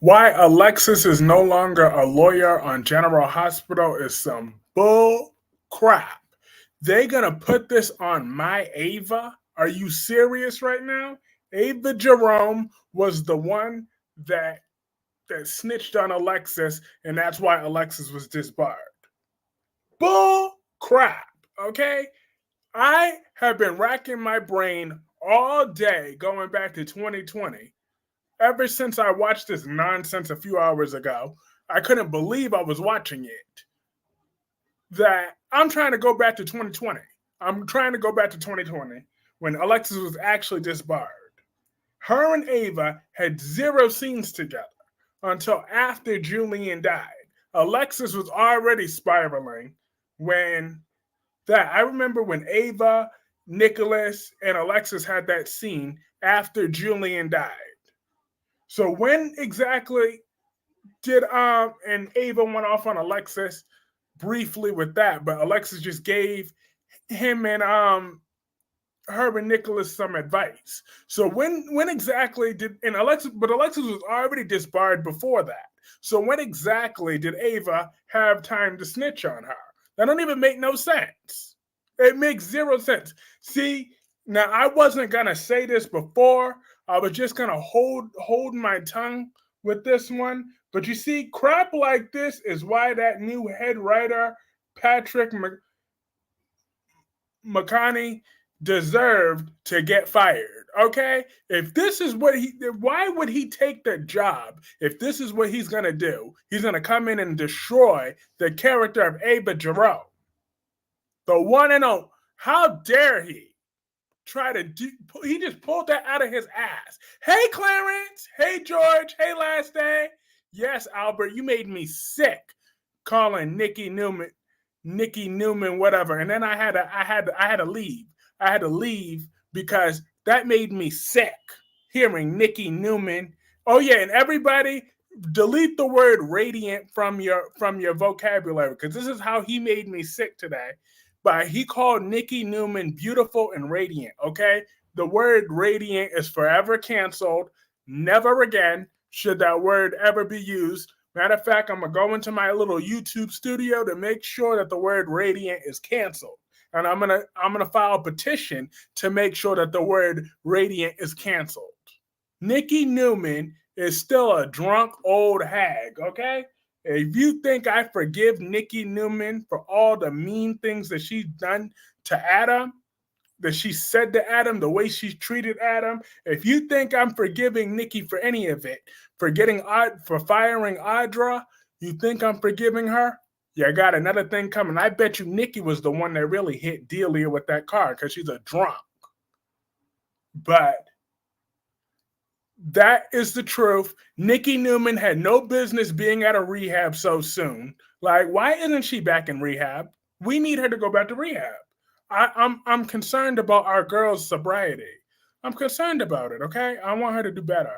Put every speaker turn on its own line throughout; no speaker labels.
Why Alexis is no longer a lawyer on General Hospital is some bull crap. They gonna put this on my Ava? Are you serious right now? Ava Jerome was the one that snitched on Alexis, and that's why Alexis was disbarred. Bull crap. Okay, I have been racking my brain all day going back to 2020 ever since I watched this nonsense a few hours ago. I couldn't believe I was watching it. That I'm trying to go back to 2020. I'm trying to go back to 2020 when Alexis was actually disbarred. Her and Ava had zero scenes together until after Julian died. Alexis was already spiraling when that. I remember when Ava, Nicholas, and Alexis had that scene after Julian died. So when exactly did and Ava went off on Alexis briefly with that, but Alexis just gave him and her and Nicholas some advice. So when exactly did and Alexis but Alexis was already disbarred before that. So when exactly did Ava have time to snitch on her? That don't even make no sense. It makes zero sense. See, now I wasn't gonna say this before. I was just gonna hold my tongue with this one. But you see, crap like this is why that new head writer, Patrick McConaughey, deserved to get fired. Okay? If this is what why would he take the job if this is what he's gonna do? He's gonna come in and destroy the character of Ava Jerome. The one and only. How dare he try to do, he just pulled that out of his ass. Hey, Clarence. Hey, George. Hey, Last Day. Yes, Albert, you made me sick calling Nikki Newman, whatever. And then I had to leave. I had to leave because that made me sick hearing Nikki Newman. Oh yeah, and everybody delete the word radiant from your vocabulary because this is how he made me sick today. But he called Nikki Newman beautiful and radiant. Okay, the word radiant is forever canceled. Never again should that word ever be used. Matter of fact, I'm gonna go into my little YouTube studio to make sure that the word radiant is canceled. And I'm gonna file a petition to make sure that the word radiant is canceled. Nikki Newman is still a drunk old hag, okay? If you think I forgive Nikki Newman for all the mean things that she's done to Adam, that she said to Adam, the way she treated Adam, if you think I'm forgiving Nikki for any of it, for firing Audra, you think I'm forgiving her? You got another thing coming. I bet you Nikki was the one that really hit Delia with that car because she's a drunk. But that is the truth. Nikki Newman had no business being at a rehab so soon. Like, why isn't she back in rehab? We need her to go back to rehab. I'm concerned about our girl's sobriety. I'm concerned about it. Okay, I want her to do better.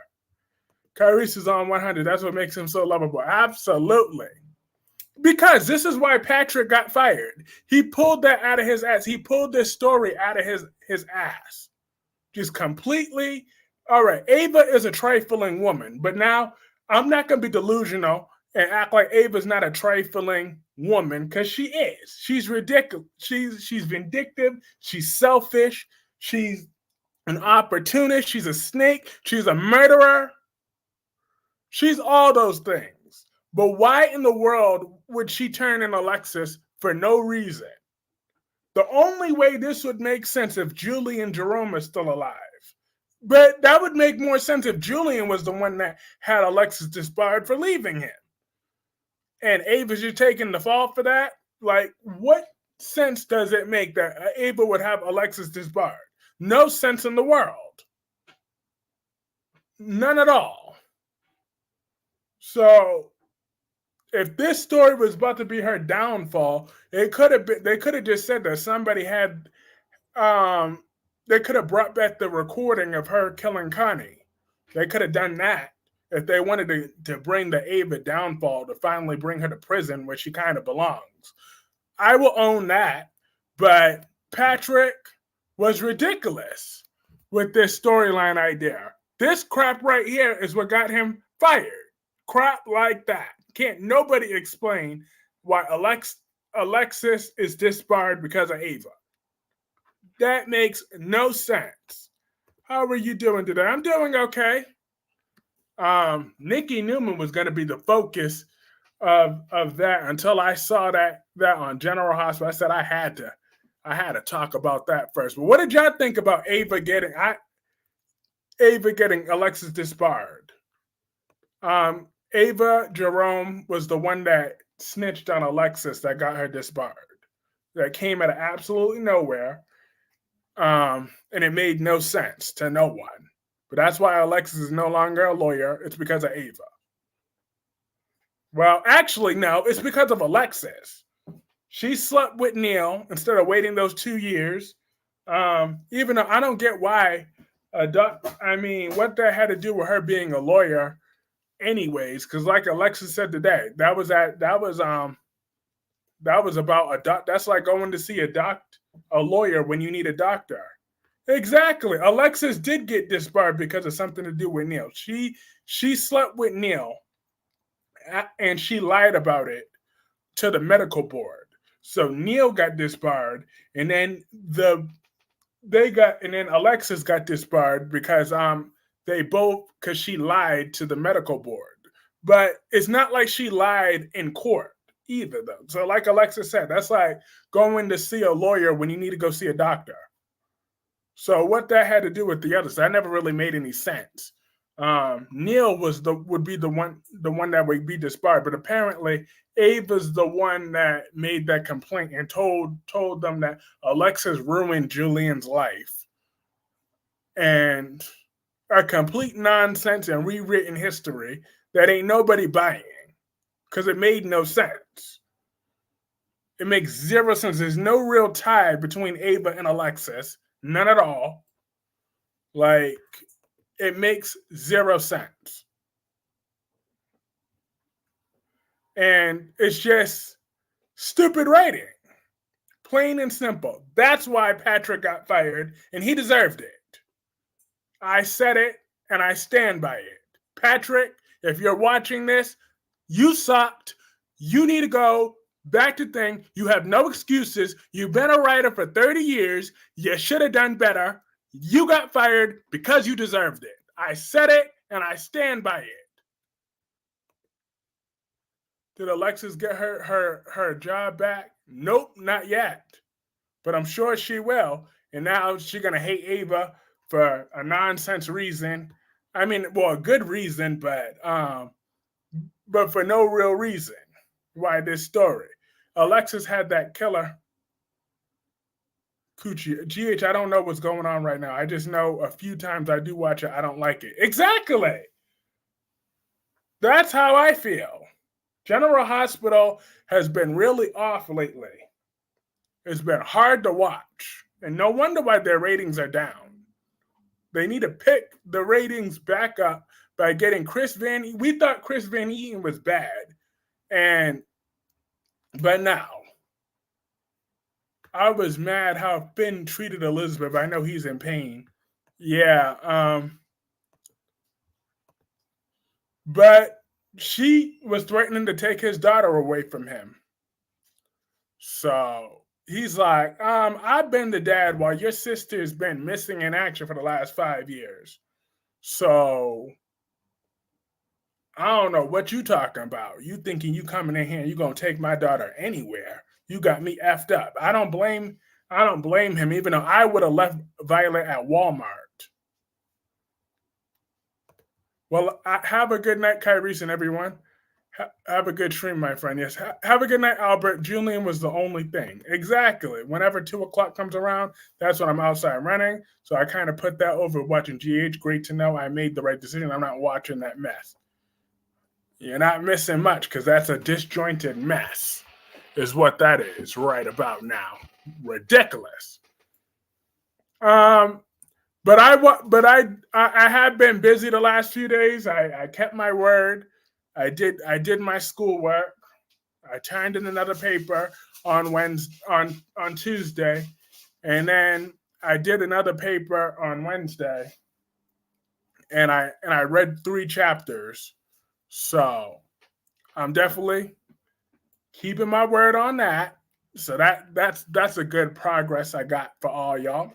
Kyrese is on 100. That's what makes him so lovable. Absolutely. Because this is why Patrick got fired. He pulled that out of his ass. He pulled this story out of his ass. Just completely. All right, Ava is a trifling woman, but now I'm not going to be delusional and act like Ava's not a trifling woman because she is. She's ridiculous. She's vindictive. She's selfish. She's an opportunist. She's a snake. She's a murderer. She's all those things. But why in the world would she turn in Alexis for no reason? The only way this would make sense if Julian Jerome is still alive. But that would make more sense if Julian was the one that had Alexis disbarred for leaving him. And Ava's just taking the fall for that? Like, what sense does it make that Ava would have Alexis disbarred? No sense in the world. None at all. So if this story was about to be her downfall, they could have just said that somebody had they could have brought back the recording of her killing Connie. They could have done that if they wanted to bring the Ava downfall to finally bring her to prison where she kind of belongs. I will own that, but Patrick was ridiculous with this storyline idea. This crap right here is what got him fired. crap like that. Can't nobody explain why Alexis is disbarred because of Ava. That makes no sense. How are you doing today? I'm doing okay. Nikki Newman was going to be the focus of that until I saw that on General Hospital. I said I had to talk about that first. But what did y'all think about Ava getting Alexis disbarred? Ava Jerome was the one that snitched on Alexis that got her disbarred. That came out of absolutely nowhere. And it made no sense to no one. But that's why Alexis is no longer a lawyer. It's because of Ava. Well, actually, no, it's because of Alexis. She slept with Neil instead of waiting those 2 years. Even though I don't get why what that had to do with her being a lawyer anyways, because like Alexis said today, that was about that's like going to see a lawyer when you need a doctor. Exactly. Alexis did get disbarred because of something to do with Neil. She slept with Neil and she lied about it to the medical board. So Neil got disbarred, and then Alexis got disbarred because she lied to the medical board. But it's not like she lied in court either, though. So like Alexis said, that's like going to see a lawyer when you need to go see a doctor. So what that had to do with the others, that never really made any sense. Neil would be the one that would be disbarred, but apparently Ava's the one that made that complaint and told them that Alexis ruined Julian's life, and a complete nonsense and rewritten history that ain't nobody buying because it made no sense. It makes zero sense. There's no real tie between Ava and Alexis, none at all. Like, it makes zero sense. And it's just stupid writing. Plain and simple. That's why Patrick got fired, and he deserved it. I said it, and I stand by it. Patrick, if you're watching this, you sucked. You need to go back to thing. You have no excuses. You've been a writer for 30 years. You should have done better. You got fired because you deserved it. I said it, and I stand by it. Did Alexis get her job back? Nope, not yet. But I'm sure she will. And now she's going to hate Ava for a nonsense reason. I mean, well, a good reason, but for no real reason why this story. Alexis had that killer coochie. GH, I don't know what's going on right now. I just know a few times I do watch it, I don't like it. Exactly. That's how I feel. General Hospital has been really off lately. It's been hard to watch. And no wonder why their ratings are down. They need to pick the ratings back up by getting Chris Van Eaton. We thought Chris Van Eaton was bad. But now, I was mad how Finn treated Elizabeth. I know he's in pain. Yeah. But she was threatening to take his daughter away from him. So he's like, I've been the dad while your sister's been missing in action for the last 5 years. So I don't know what you talking about. You thinking you coming in here and you gonna take my daughter anywhere. You got me effed up. I don't blame him, even though I would have left Violet at Walmart. Well, have a good night, Kyrese, and everyone. Have a good stream, my friend. Yes. Have a good night, Albert. Julian was the only thing. Exactly. Whenever 2 o'clock comes around, that's when I'm outside running. So I kind of put that over watching GH. Great to know I made the right decision. I'm not watching that mess. You're not missing much because that's a disjointed mess, is what that is right about now. Ridiculous. But I have been busy the last few days. I kept my word. I did my schoolwork. I turned in another paper on Tuesday, and then I did another paper on Wednesday, and I read 3 chapters So I'm definitely keeping my word on that. So that's a good progress I got for all y'all.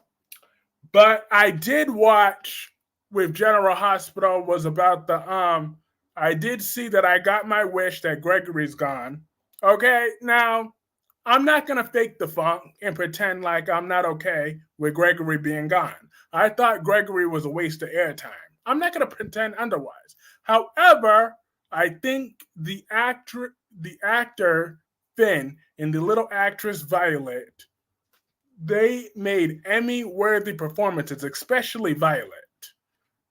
But I did watch with General Hospital was about the I did see that I got my wish that Gregory's gone. Okay, now I'm not gonna fake the funk and pretend like I'm not okay with Gregory being gone. I thought Gregory was a waste of airtime. I'm not gonna pretend otherwise. However, I think the actor Finn and the little actress Violet, they made Emmy worthy performances, especially Violet.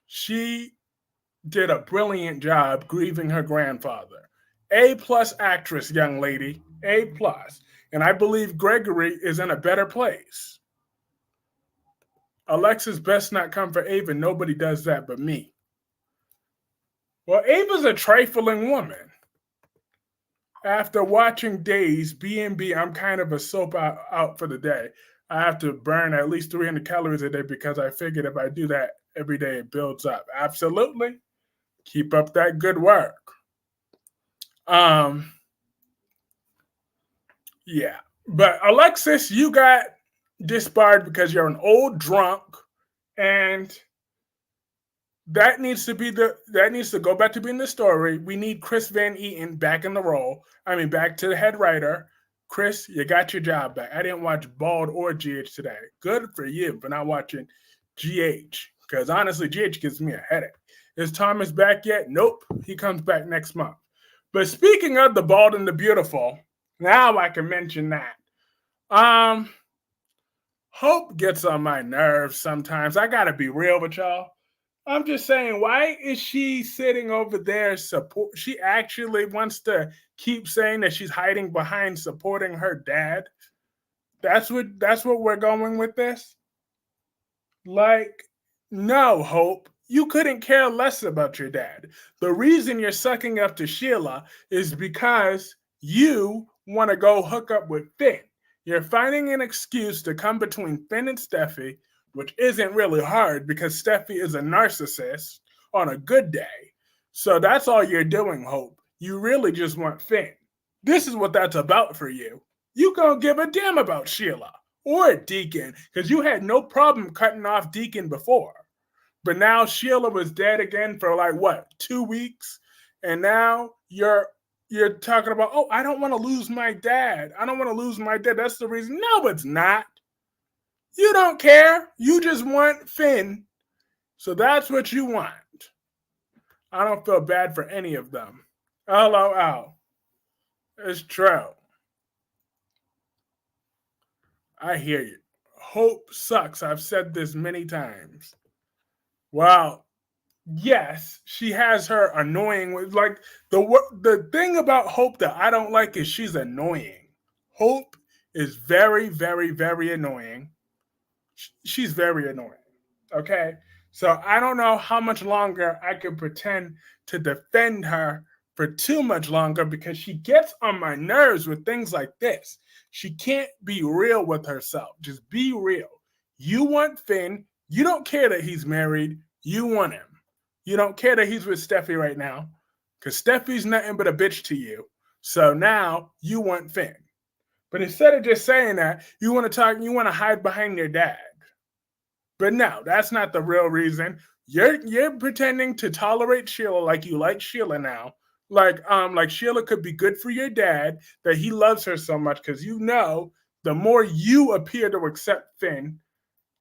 She did a brilliant job grieving her grandfather. A plus actress, young lady. A plus. And I believe Gregory is in a better place. Alexis best not come for Ava. Nobody does that but me. Well, Ava's a trifling woman. After watching Days, B&B, I'm kind of a soap out for the day. I have to burn at least 300 calories a day because I figured if I do that every day, it builds up. Absolutely. Keep up that good work. Um, yeah. But Alexis, you got disbarred because you're an old drunk, and that needs to go back to being the story. We need Chris Van Eaton back in the role. I mean, back to the head writer. Chris, you got your job back. I didn't watch Bald or GH today. Good for you for not watching GH. Because honestly, GH gives me a headache. Is Thomas back yet? Nope. He comes back next month. But speaking of the Bald and the Beautiful, now I can mention that. Um, Hope gets on my nerves sometimes. I gotta be real with y'all. I'm just saying, why is she sitting over there support? She actually wants to keep saying that she's hiding behind supporting her dad. That's what we're going with this. Like, no, Hope, you couldn't care less about your dad. The reason you're sucking up to Sheila is because you want to go hook up with Finn. You're finding an excuse to come between Finn and Steffi, which isn't really hard because Steffi is a narcissist on a good day. So that's all you're doing, Hope. You really just want Finn. This is what that's about for you. You don't give a damn about Sheila or Deacon because you had no problem cutting off Deacon before. But now Sheila was dead again for like what, 2 weeks? And now you're talking about, oh, I don't want to lose my dad. I don't want to lose my dad. That's the reason. No, it's not. You don't care. You just want Finn. So that's what you want. I don't feel bad for any of them. LOL. It's true. I hear you. Hope sucks. I've said this many times. Well, yes, she has her annoying. Like the thing about Hope that I don't like is she's annoying. Hope is very, very, very annoying. She's very annoying. Okay, so I don't know how much longer I can pretend to defend her for too much longer because she gets on my nerves with things like this. She can't be real with herself. Just be real. You want Finn. You don't care that he's married. You want him. You don't care that he's with Steffi right now because Steffi's nothing but a bitch to you. So now you want Finn. But instead of just saying that, you want to talk, you want to hide behind your dad. But no, that's not the real reason. You're pretending to tolerate Sheila like you like Sheila now. Like Sheila could be good for your dad, that he loves her so much because you know the more you appear to accept Finn,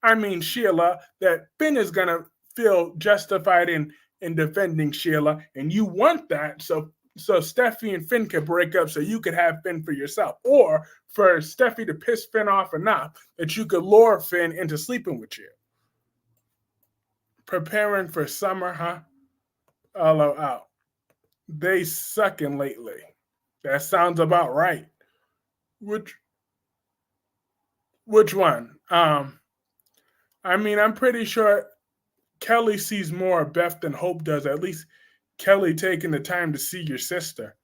I mean Sheila, that Finn is gonna feel justified in defending Sheila, and you want that so Steffi and Finn could break up so you could have Finn for yourself, or for Steffi to piss Finn off enough that you could lure Finn into sleeping with you. Preparing for summer, huh? LOL. They sucking lately. That sounds about right. Which which one? I mean, I'm pretty sure Kelly sees more of Beth than Hope does. At least Kelly taking the time to see your sister.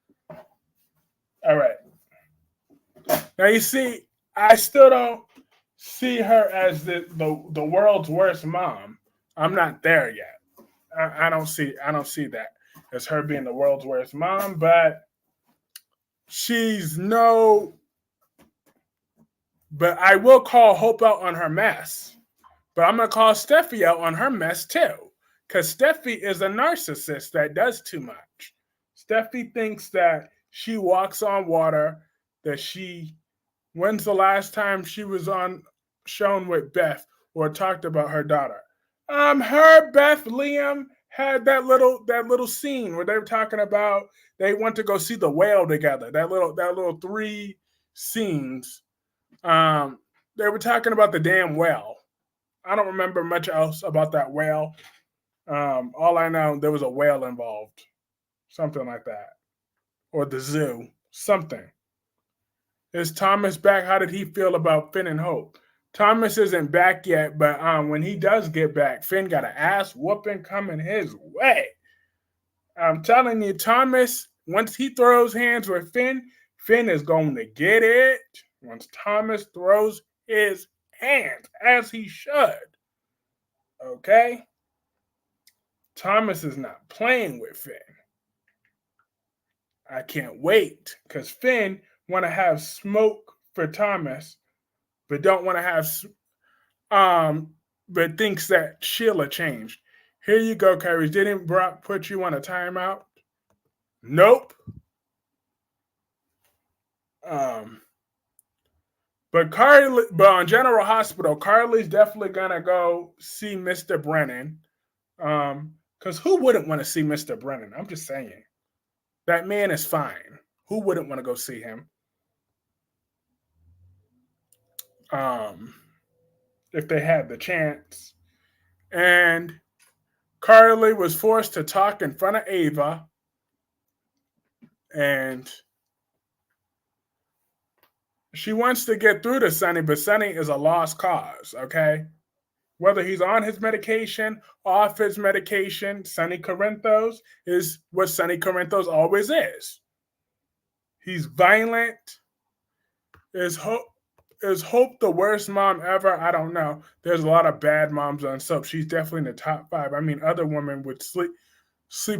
All right. Now you see, I still don't see her as the world's worst mom. I'm not there yet. I don't see that. as her being the world's worst mom, but she's no. But I will call Hope out on her mess. But I'm gonna call Steffi out on her mess too, because Steffi is a narcissist that does too much. Steffi thinks that she walks on water. That she. When's the last time she was on shown with Beth or talked about her daughter? Her, Beth, Liam had that little scene where they were talking about they went to go see the whale together. That little three scenes. Um, they were talking about the damn whale. I don't remember much else about that whale. All I know, there was a whale involved, something like that, or the zoo, something. Is Thomas back? How did he feel about Finn and Hope? Thomas isn't back yet, but when he does get back, Finn got an ass whooping coming his way. I'm telling you, Thomas, once he throws hands with Finn, Finn is going to get it. Once Thomas throws his hands, as he should. Okay? Thomas is not playing with Finn. I can't wait because Finn want to have smoke for Thomas, but don't want to have um, but thinks that Sheila changed. Here you go, Kyrie. Didn't Brock put you on a timeout? Nope. Um, but on General Hospital, Carly's definitely gonna go see Mr. Brennan. Because who wouldn't want to see Mr. Brennan? I'm just saying. That man is fine. Who wouldn't want to go see him? Um, if they had the chance. And Carly was forced to talk in front of Ava. And she wants to get through to Sonny, but Sonny is a lost cause, okay? Whether he's on his medication, off his medication, Sonny Corinthos is what Sonny Corinthos always is. He's violent. Is Hope the worst mom ever? I don't know. There's a lot of bad moms on soap. She's definitely in the top 5. I mean, other women would sleep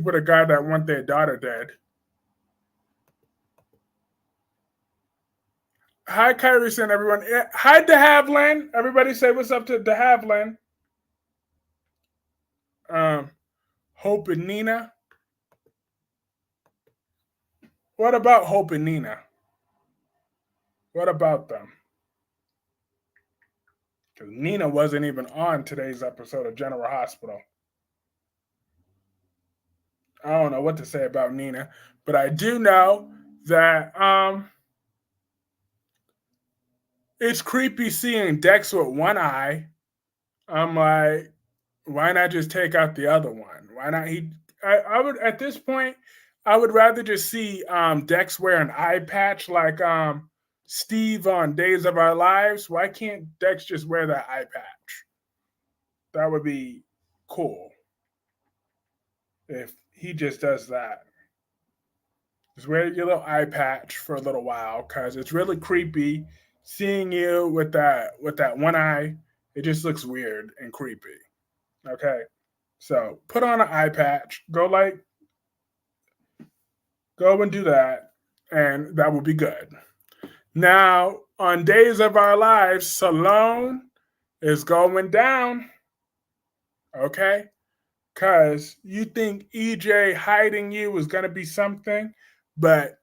with a guy that want their daughter dead. Hi, Kyrie and everyone. Hi, DeHavlin. Everybody say what's up to DeHavlin. Hope and Nina. What about Hope and Nina? What about them? Because Nina wasn't even on today's episode of General Hospital. I don't know what to say about Nina, but I do know that it's creepy seeing Dex with one eye. I'm like, why not just take out the other one? Why not I would at this point, I would rather just see Dex wear an eye patch like Steve on Days of Our Lives. Why can't Dex just wear that eye patch? That would be cool if he just does that. Just wear your little eye patch for a little while because it's really creepy seeing you with that one eye. It just looks weird and creepy. Okay, so put on an eye patch. Go and do that, and that will be good. Now on Days of Our Lives, Salone is going down. Okay, because you think EJ hiding you is going to be something, but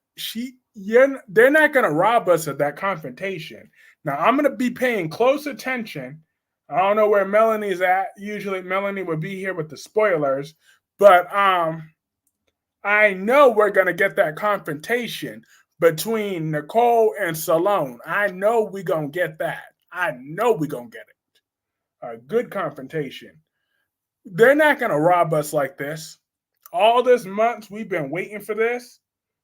they're not going to rob us of that confrontation. Now, I'm going to be paying close attention. I don't know where Melanie's at. Usually, Melanie would be here with the spoilers, but I know we're going to get that confrontation between Nicole and Salone. I know we're going to get that. I know we're going to get it. A good confrontation. They're not going to rob us like this. All this months we've been waiting for this.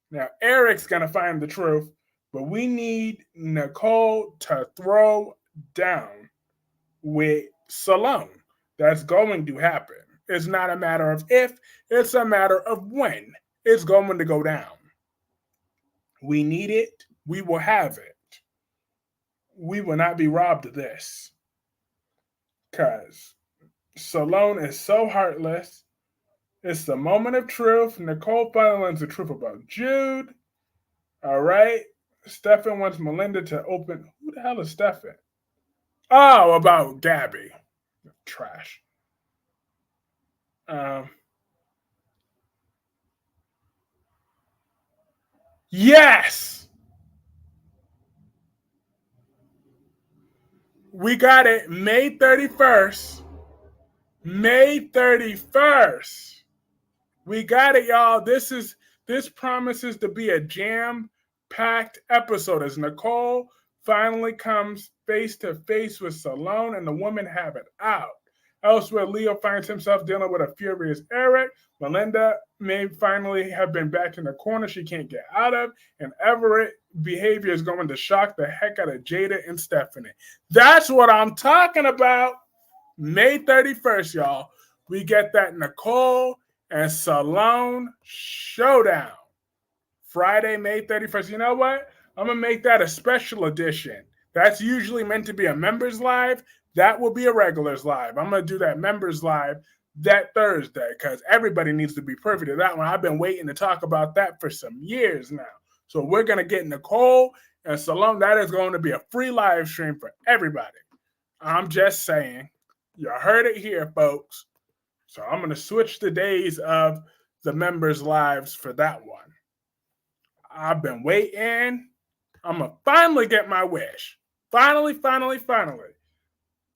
Now Eric's going to find the truth, but we need Nicole to throw down with Salone. That's going to happen. It's not a matter of if, it's a matter of when it's going to go down. We need it. We will have it. We will not be robbed of this. Because Salone is so heartless. It's the moment of truth. Nicole finally learns the truth about Jude. All right. Stefan wants Melinda to open. Who the hell is Stefan? Oh, about Gabby. Trash. Um, yes, we got it. May 31st. May 31st. We got it, y'all. This promises to be a jam-packed episode as Nicole finally comes face to face with Salone and the women have it out. Elsewhere, Leo finds himself dealing with a furious Eric. Melinda may finally have been back in the corner she can't get out of, and Everett behavior is going to shock the heck out of Jada and Stephanie. That's what I'm talking about. May 31st, y'all. We get that Nicole and Salone showdown. Friday, May 31st. You know what? I'm going to make that a special edition. That's usually meant to be a members live. That will be a regulars live. I'm going to do that members live that Thursday because everybody needs to be privy to that one. I've been waiting to talk about that for some years now. So we're going to get Nicole and Salone. That is going to be a free live stream for everybody. I'm just saying. You heard it here, folks. So I'm going to switch the days of the members' lives for that one. I've been waiting. I'm going to finally get my wish. Finally.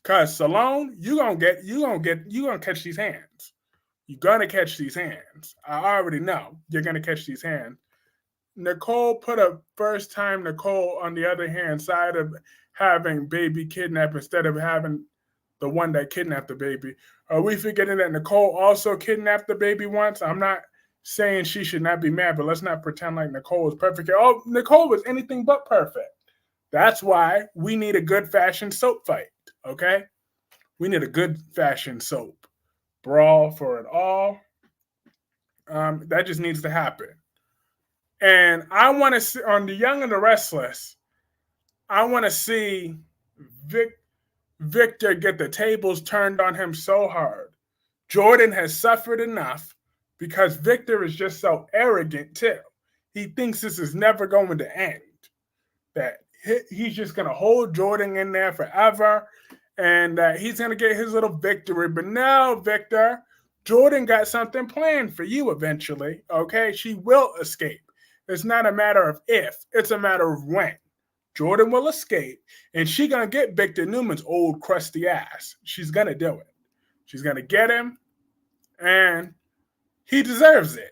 Because Salone, you're going to catch these hands. You're going to catch these hands. I already know you're going to catch these hands. Nicole put a first time Nicole on the other hand side of having baby kidnapped instead of having the one that kidnapped the baby. Are we forgetting that Nicole also kidnapped the baby once? I'm not saying she should not be mad, but let's not pretend like Nicole was perfect. Oh, Nicole was anything but perfect. That's why we need a good fashion soap fight, okay? We need a good fashion soap. Brawl for it all. That just needs to happen. And I want to see, on the Young and the Restless, I want to see Victor get the tables turned on him so hard. Jordan has suffered enough because Victor is just so arrogant too. He thinks this is never going to end. That he's just going to hold Jordan in there forever and he's going to get his little victory. But no, Victor, Jordan got something planned for you eventually, okay? She will escape. It's not a matter of if, it's a matter of when. Jordan will escape, and she's going to get Victor Newman's old crusty ass. She's going to do it. She's going to get him, and he deserves it.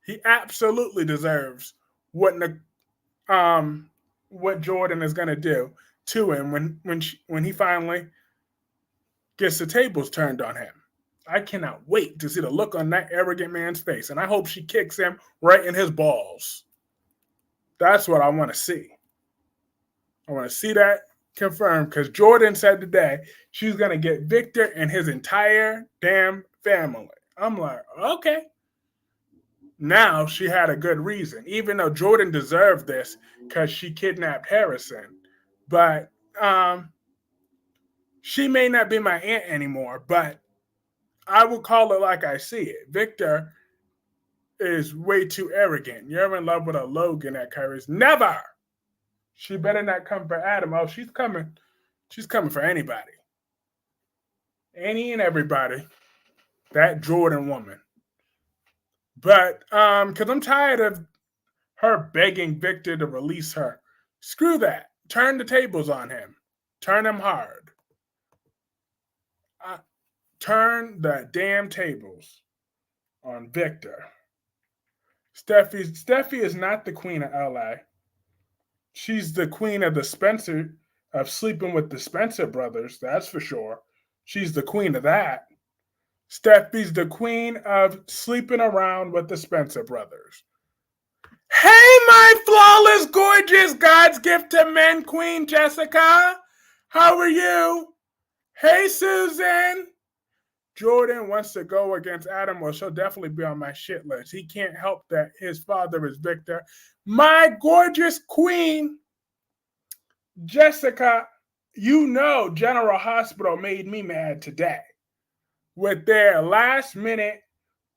He absolutely deserves what Jordan is going to do to him when he finally gets the tables turned on him. I cannot wait to see the look on that arrogant man's face, and I hope she kicks him right in his balls. That's what I want to see. I want to see that confirmed because Jordan said today she's going to get Victor and his entire damn family. I'm like, okay. Now she had a good reason, even though Jordan deserved this because she kidnapped Harrison. But she may not be my aunt anymore, but I will call it like I see it. Victor is way too arrogant. You're in love with a Logan at Curry's. Never! She better not come for Adam. Oh, she's coming. She's coming for anybody. Any and everybody. That Jordan woman. But, because I'm tired of her begging Victor to release her. Screw that. Turn the tables on him. Turn him hard. Turn the damn tables on Victor. Steffi is not the queen of LA. She's the queen of sleeping with the Spencer brothers, that's for sure. She's the queen of that. Steffi's the queen of sleeping around with the Spencer brothers. Hey, my flawless, gorgeous, God's gift to men, Queen Jessica. How are you? Hey, Susan. Jordan wants to go against Adam, well, she'll definitely be on my shit list. He can't help that his father is Victor. My gorgeous queen, Jessica, you know General Hospital made me mad today. with their last minute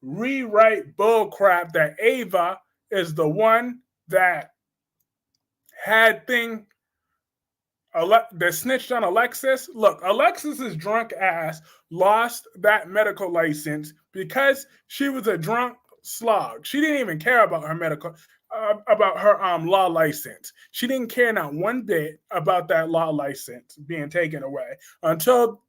rewrite bullcrap that Ava is the one that had thing that snitched on Alexis. Look, Alexis's drunk ass lost that medical license because she was a drunk slog. She didn't even care about her about her law license. She didn't care not one bit about that law license being taken away until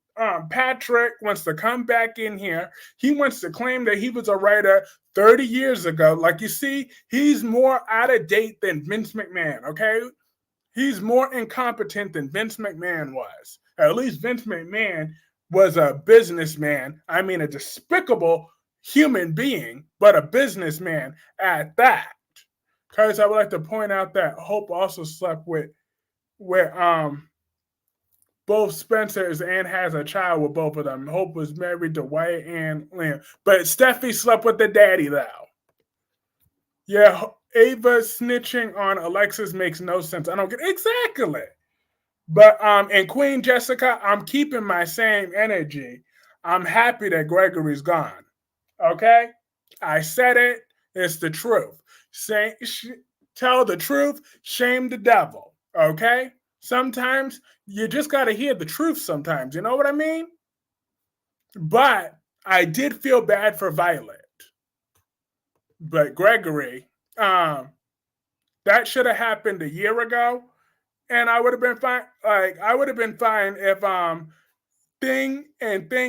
Patrick wants to come back in here. He wants to claim that he was a writer 30 years ago. Like, you see, he's more out of date than Vince McMahon, okay? He's more incompetent than Vince McMahon was. At least Vince McMahon was a businessman. I mean, a despicable human being, but a businessman at that. Because I would like to point out that Hope also slept with both Spencers and has a child with both of them. Hope was married to Wyatt and Liam. But Steffi slept with the daddy, though. Yeah, Ava snitching on Alexis makes no sense. I don't get exactly. But and Queen Jessica, I'm keeping my same energy. I'm happy that Gregory's gone. Okay? I said it. It's the truth. Tell the truth, shame the devil. Okay? Sometimes you just got to hear the truth sometimes. You know what I mean? But I did feel bad for Violet. But Gregory, that should have happened a year ago. And I would have been fine. Like, I would have been fine if Thing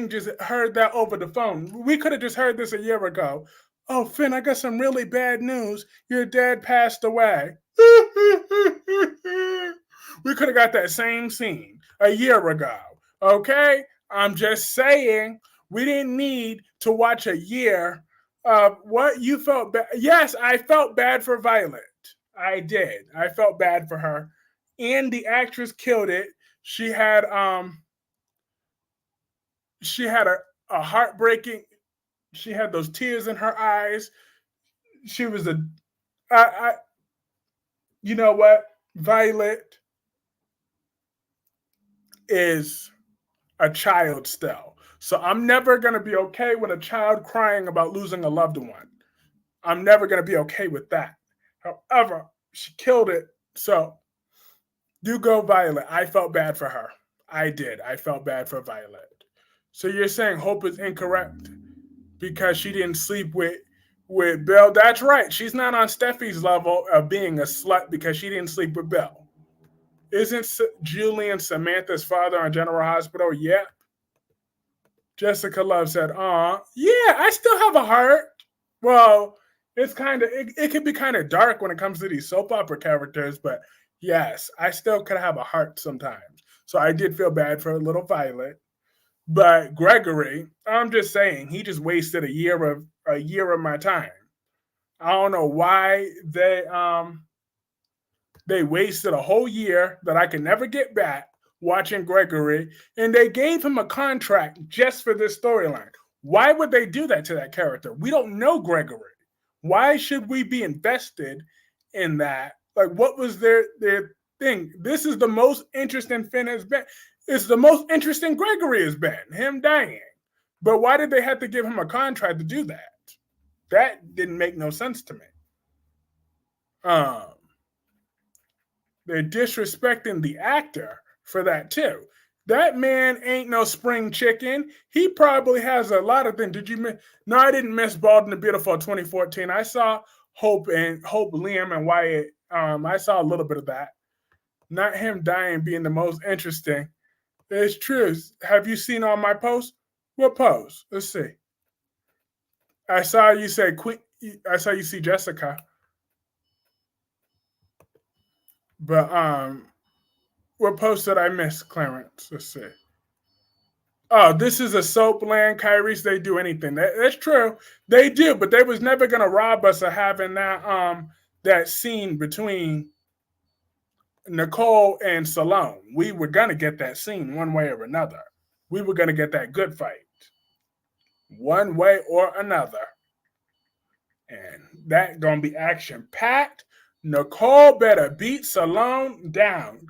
just heard that over the phone. We could have just heard this a year ago. Oh, Finn, I got some really bad news. Your dad passed away. We could have got that same scene a year ago. Okay? I'm just saying we didn't need to watch a year of what you felt bad. Yes, I felt bad for Violet. I did. I felt bad for her. And the actress killed it. She had a heartbreaking, she had those tears in her eyes. She was I you know what? Violet is a child still. So I'm never going to be okay with a child crying about losing a loved one. I'm never going to be okay with that. However, she killed it. So you go, Violet. I felt bad for her. I did. I felt bad for Violet. So you're saying Hope is incorrect because she didn't sleep with Bill? That's right. She's not on Steffi's level of being a slut because she didn't sleep with Bill. Isn't Julian Samantha's father on General Hospital? Yeah. Jessica Love said, yeah, I still have a heart. Well, it can be kind of dark when it comes to these soap opera characters, but yes, I still could have a heart sometimes. So I did feel bad for little Violet. But Gregory, I'm just saying, he just wasted a year of my time. I don't know why they wasted a whole year that I could never get back watching Gregory, and they gave him a contract just for this storyline. Why would they do that to that character? We don't know Gregory. Why should we be invested in that? Like, what was their thing? This is the most interesting Finn has been. It's the most interesting Gregory has been, him dying. But why did they have to give him a contract to do that? That didn't make no sense to me. They're disrespecting the actor for that too. That man ain't no spring chicken. He probably has a lot of things. Did you miss? No, I didn't miss Bald and the Beautiful 2014. I saw Hope, Liam, and Wyatt. I saw a little bit of that. Not him dying being the most interesting. It's true. Have you seen all my posts? What post? Let's see. I saw you say Queen. I saw you see Jessica. But what post did I miss, Clarence? Let's see. Oh, this is a soap land, Kyrie's. They do anything. That's true. They do, but they was never gonna rob us of having that scene between Nicole and Salome. We were gonna get that scene one way or another. We were gonna get that good fight, one way or another, and that gonna be action packed. Nicole better beat Salome down.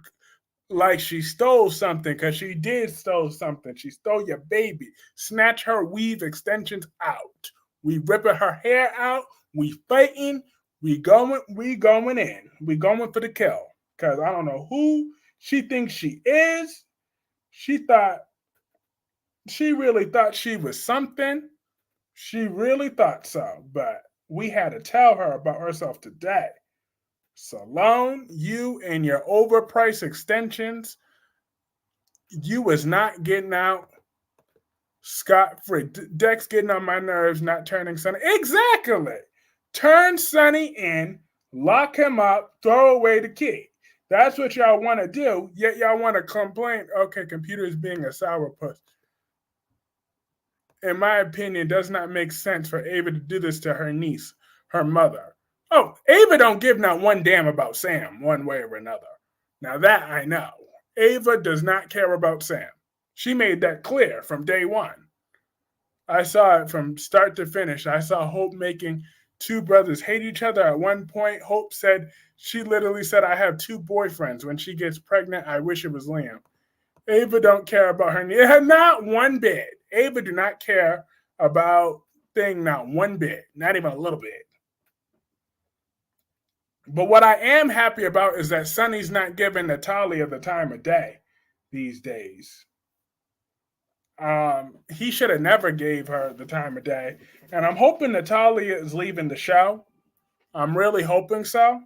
like she stole something, because she did stole something. She stole your baby. Snatch her weave extensions out. We ripping her hair out. We fighting. We going in. We going for the kill. Because I don't know who she thinks she is. She thought, she really thought she was something. She really thought so. But we had to tell her about herself today. Salone, you and your overpriced extensions, you was not getting out scot free. Dex getting on my nerves, not turning Sonny. Exactly. Turn Sonny in, lock him up, throw away the key. That's what y'all want to do, yet y'all want to complain. Okay, computer is being a sourpuss. In my opinion, does not make sense for Ava to do this to her niece, her mother. Oh, Ava don't give not one damn about Sam, one way or another. Now that I know. Ava does not care about Sam. She made that clear from day one. I saw it from start to finish. I saw Hope making two brothers hate each other. At one point, Hope said, she literally said, I have two boyfriends. When she gets pregnant, I wish it was Liam. Ava don't care about her. Not one bit. Ava do not care about thing, not one bit. Not even a little bit. But what I am happy about is that Sonny's not giving Natalia the time of day these days. He should have never gave her the time of day. And I'm hoping Natalia is leaving the show. I'm really hoping so.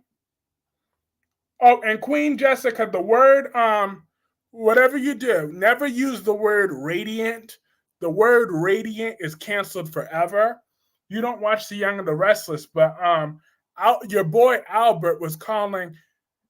Oh, and Queen Jessica, the word, whatever you do, never use the word radiant. The word radiant is canceled forever. You don't watch The Young and the Restless, but your boy Albert was calling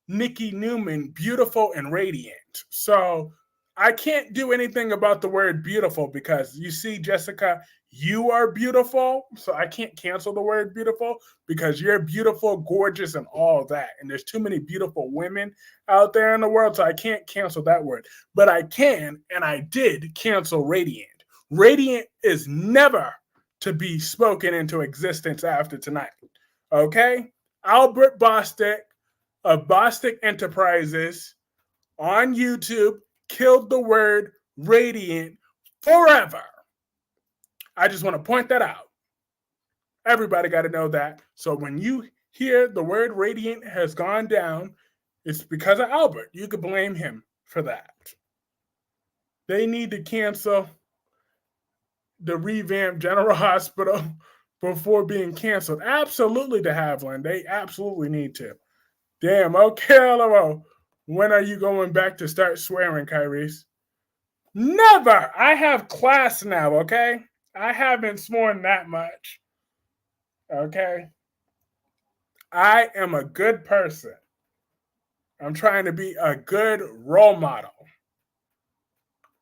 Nikki Newman beautiful and radiant. So I can't do anything about the word beautiful because you see, Jessica, you are beautiful. So I can't cancel the word beautiful because you're beautiful, gorgeous, and all that. And there's too many beautiful women out there in the world. So I can't cancel that word. But I can, and I did cancel radiant. Radiant is never to be spoken into existence after tonight. Okay? Albert Bostic of Bostic Enterprises on YouTube killed the word radiant forever. I just want to point that out. Everybody got to know that. So when you hear the word radiant has gone down, it's because of Albert. You could blame him for that. They need to cancel the revamped General Hospital before being canceled. Absolutely to Haviland. They absolutely need to. Damn, okay, LOL. When are you going back to start swearing, Kyrese? Never! I have class now, okay? I haven't sworn that much. Okay? I am a good person. I'm trying to be a good role model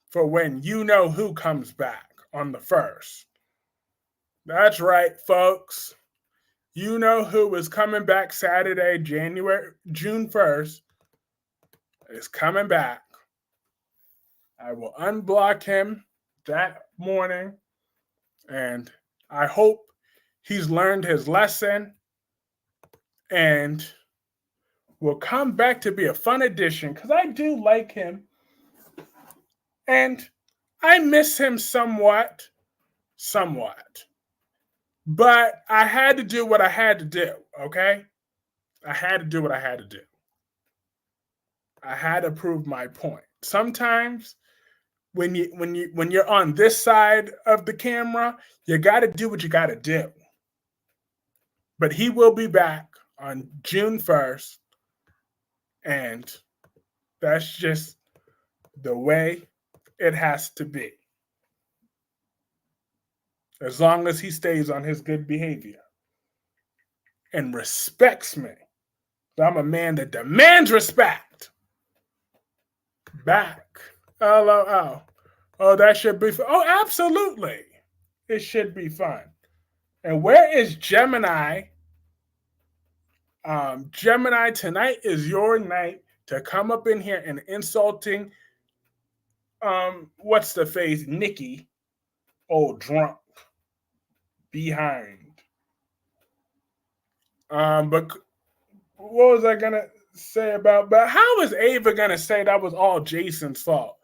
for when you know who comes back on the 1st. That's right, folks. You know who is coming back Saturday, June 1st is coming back. I will unblock him that morning, and I hope he's learned his lesson and will come back to be a fun addition because I do like him and I miss him somewhat. But I had to do what I had to do, okay? I had to do what I had to do. I had to prove my point. Sometimes when you're on this side of the camera, you got to do what you got to do. But he will be back on June 1st, and that's just the way it has to be. As long as he stays on his good behavior and respects me. I'm a man that demands respect. Back. LOL. Oh, that should be fun. Oh, absolutely. It should be fun. And where is Gemini? Gemini, tonight is your night to come up in here and insulting what's the face? Nikki. Oh, drunk. Behind. But what was I gonna say about, but how is Ava gonna say that was all Jason's fault?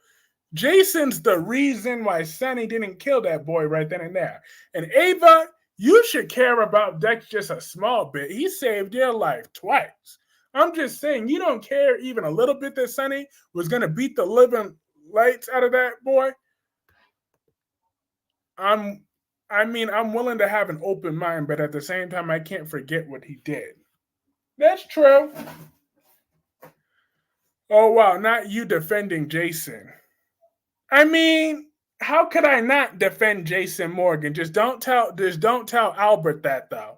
Jason's the reason why Sonny didn't kill that boy right then and there. And Ava, you should care about Dex just a small bit. He saved your life twice. I'm just saying, you don't care even a little bit that Sonny was gonna beat the living lights out of that boy. I'm I'm willing to have an open mind, but at the same time, I can't forget what he did. That's true. Oh wow, not you defending Jason. I mean, how could I not defend Jason Morgan? Just don't tell Albert that though.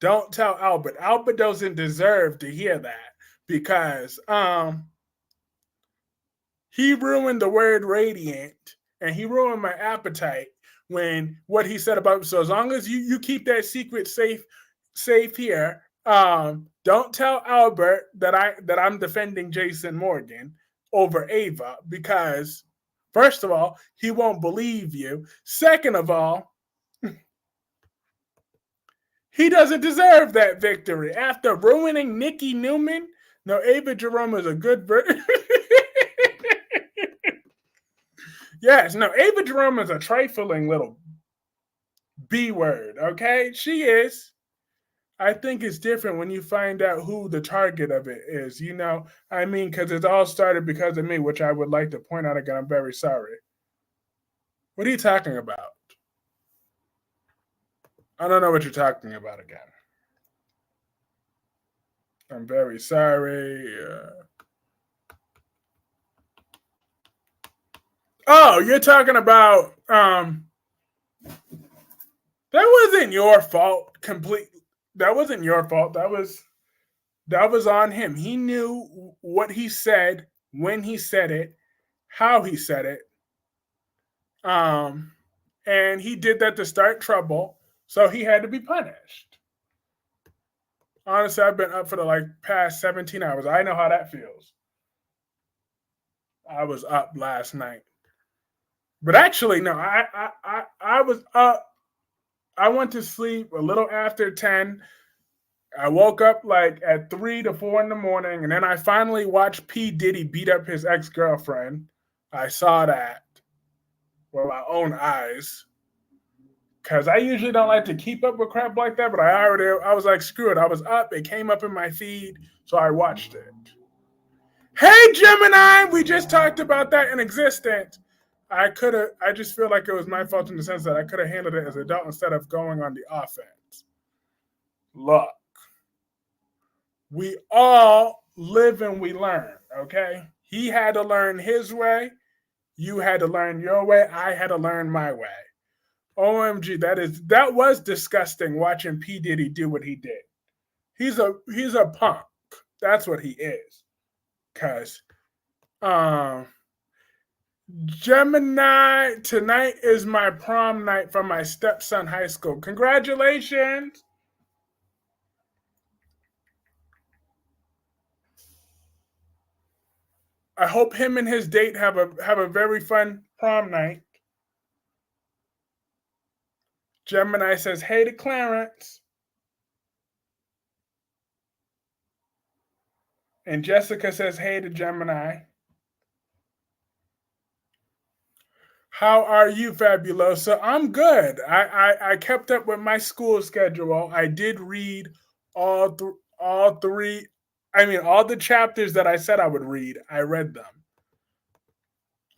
Don't tell Albert. Albert doesn't deserve to hear that because he ruined the word radiant and he ruined my appetite when what he said about, so as long as you keep that secret safe here, don't tell Albert that I'm defending Jason Morgan over Ava because first of all, he won't believe you. Second of all, he doesn't deserve that victory after ruining Nikki Newman. No, Ava Jerome is a good yes, no, Ava Jerome is a trifling little B word, okay? She is. I think it's different when you find out who the target of it is, you know? I mean, because it all started because of me, which I would like to point out again. I'm very sorry. What are you talking about? I don't know what you're talking about again. I'm very sorry. Oh, you're talking about that wasn't your fault completely. That wasn't your fault. That was on him. He knew what he said, when he said it, how he said it. Um and he did that to start trouble, so he had to be punished. Honestly, I've been up for the past 17 hours. I know how that feels. I was up last night. But actually, no, I was up. I went to sleep a little after 10. I woke up at 3 to 4 in the morning, and then I finally watched P. Diddy beat up his ex-girlfriend. I saw that with my own eyes. Cause I usually don't like to keep up with crap like that, but I was like, screw it. I was up, it came up in my feed, so I watched it. Hey Gemini, we just talked about that in existence. I just feel like it was my fault in the sense that I could have handled it as an adult instead of going on the offense. Look, we all live and we learn, okay? He had to learn his way, you had to learn your way, I had to learn my way. OMG, that was disgusting watching P. Diddy do what he did. He's a punk. That's what he is. Cause Gemini, tonight is my prom night from my stepson high school. Congratulations. I hope him and his date have a very fun prom night. Gemini says, hey to Clarence. And Jessica says, hey to Gemini. How are you, Fabulosa? I'm good. I kept up with my school schedule. I did read all three. I mean, all the chapters that I said I would read. I read them.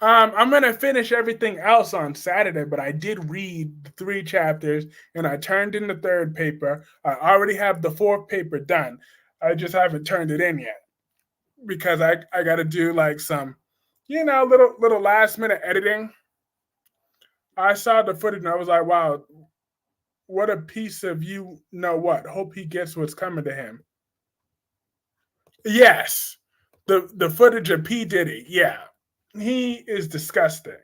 I'm gonna finish everything else on Saturday, but I did read the 3 chapters and I turned in the 3rd paper. I already have the 4th paper done. I just haven't turned it in yet because I got to do some, little last minute editing. I saw the footage and I was like, wow, what a piece of you know what. Hope he gets what's coming to him. Yes. The footage of P. Diddy, yeah. He is disgusting.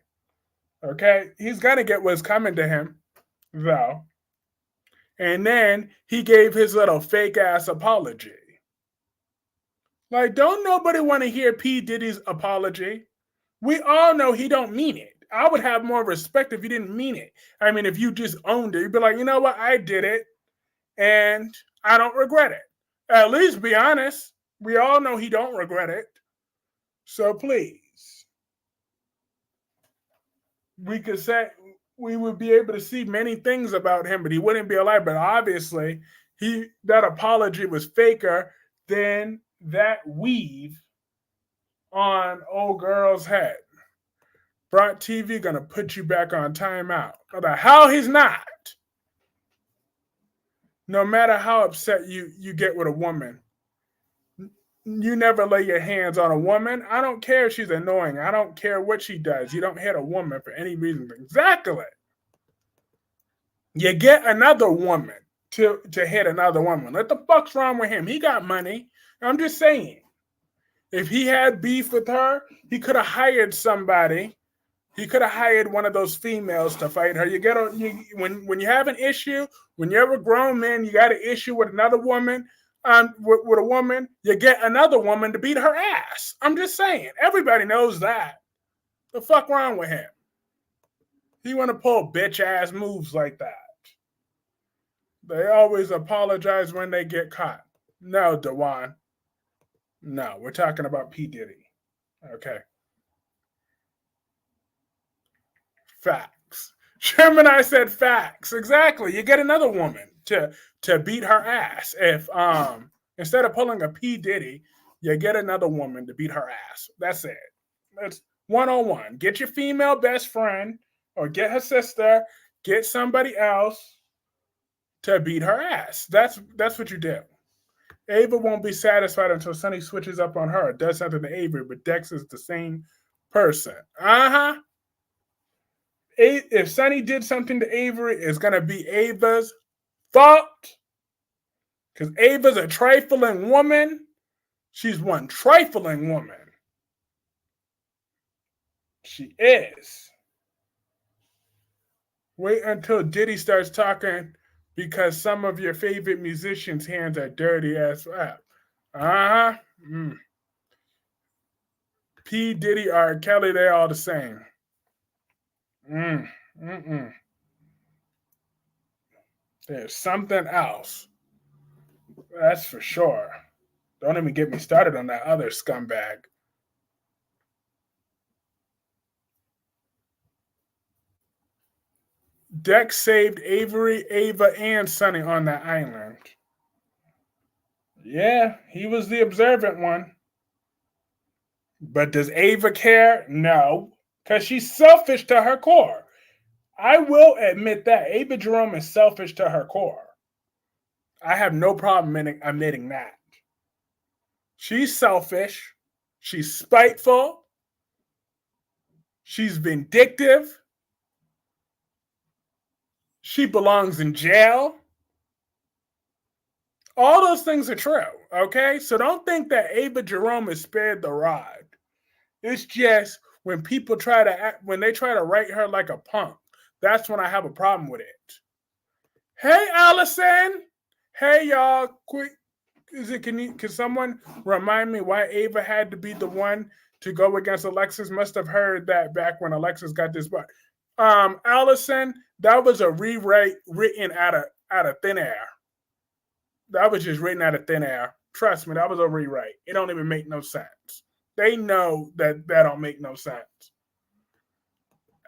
Okay? He's gonna get what's coming to him, though. And then he gave his little fake ass apology. Don't nobody want to hear P. Diddy's apology. We all know he don't mean it. I would have more respect if you didn't mean it. I mean, if you just owned it, you'd be like, you know what, I did it, and I don't regret it. At least be honest. We all know he don't regret it. So please, we could say we would be able to see many things about him, but he wouldn't be alive. But obviously, that apology was faker than that weave on old girl's head. Brock TV gonna put you back on timeout. No, the hell he's not. No matter how upset you get with a woman, you never lay your hands on a woman. I don't care if she's annoying. I don't care what she does. You don't hit a woman for any reason. Exactly. You get another woman to hit another woman. What the fuck's wrong with him? He got money. I'm just saying. If he had beef with her, he could have hired somebody. He could have hired one of those females to fight her. When you have an issue, when you're a grown man, you got an issue with another woman, with a woman, you get another woman to beat her ass. I'm just saying. Everybody knows that. The fuck wrong with him? He want to pull bitch ass moves like that. They always apologize when they get caught. No, Dewan. No, we're talking about P. Diddy. Okay. Facts. Gemini said facts. Exactly. You get another woman to beat her ass. If instead of pulling a P. Diddy, you get another woman to beat her ass. That's it. That's 101. Get your female best friend or get her sister, get somebody else to beat her ass. That's what you do. Ava won't be satisfied until Sonny switches up on her, does something to Avery, but Dex is the same person. Uh-huh. If Sonny did something to Avery, it's going to be Ava's fault. Because Ava's a trifling woman. She's one trifling woman. She is. Wait until Diddy starts talking because some of your favorite musicians' hands are dirty as well. Uh-huh. P. Diddy, R. Kelly, they all the same. There's something else. That's for sure. Don't even get me started on that other scumbag. Dex saved Avery, Ava, and Sonny on that island. Yeah, he was the observant one. But does Ava care? No, because she's selfish to her core. I will admit that Ava Jerome is selfish to her core. I have no problem admitting that. She's selfish. She's spiteful. She's vindictive. She belongs in jail. All those things are true, okay? So don't think that Ava Jerome is spared the rod. It's just when people when they try to write her like a punk, that's when I have a problem with it. Hey, Allison. Hey, y'all. Quick, can someone remind me why Ava had to be the one to go against Alexis? Must have heard that back when Alexis got this book. Allison, that was a rewrite written out of thin air. That was just written out of thin air. Trust me, that was a rewrite. It don't even make no sense. They know that don't make no sense.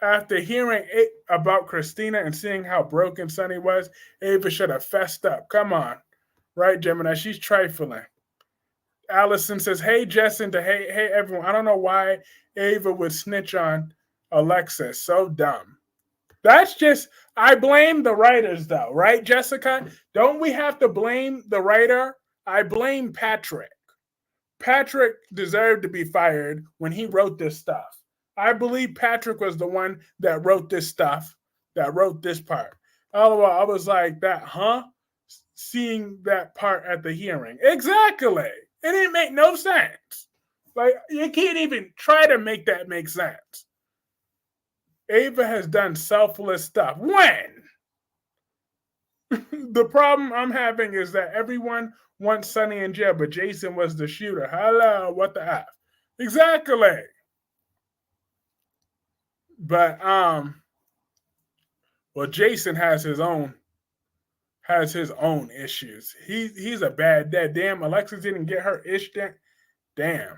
After hearing about Christina and seeing how broken Sonny was, Ava should have fessed up. Come on. Right, Gemini? She's trifling. Allison says, hey, Justin, to hey, everyone. I don't know why Ava would snitch on Alexis. So dumb. That's just, I blame the writers, though, right, Jessica? Don't we have to blame the writer? I blame Patrick. Patrick deserved to be fired when he wrote this stuff. I believe Patrick was the one that wrote this stuff, that wrote this part. Otherwise, I was like, that, huh? Seeing that part at the hearing. Exactly. It didn't make no sense. Like, you can't even try to make that make sense. Ava has done selfless stuff. When? The problem I'm having is that everyone wants Sonny in jail, but Jason was the shooter. Hello, what the F? Exactly. But well, Jason has his own has his own issues. He's a bad dad. Damn, Alexis didn't get her ish done. Damn.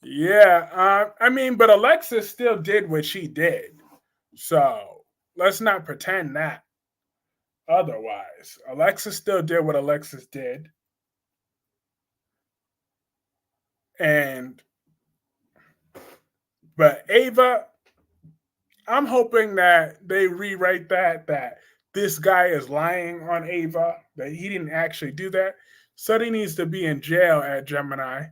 Yeah, I mean, but Alexis still did what she did. So let's not pretend that otherwise. Alexis still did what Alexis did. And, but Ava, I'm hoping that they rewrite that this guy is lying on Ava, that he didn't actually do that. Sonny needs to be in jail at Gemini.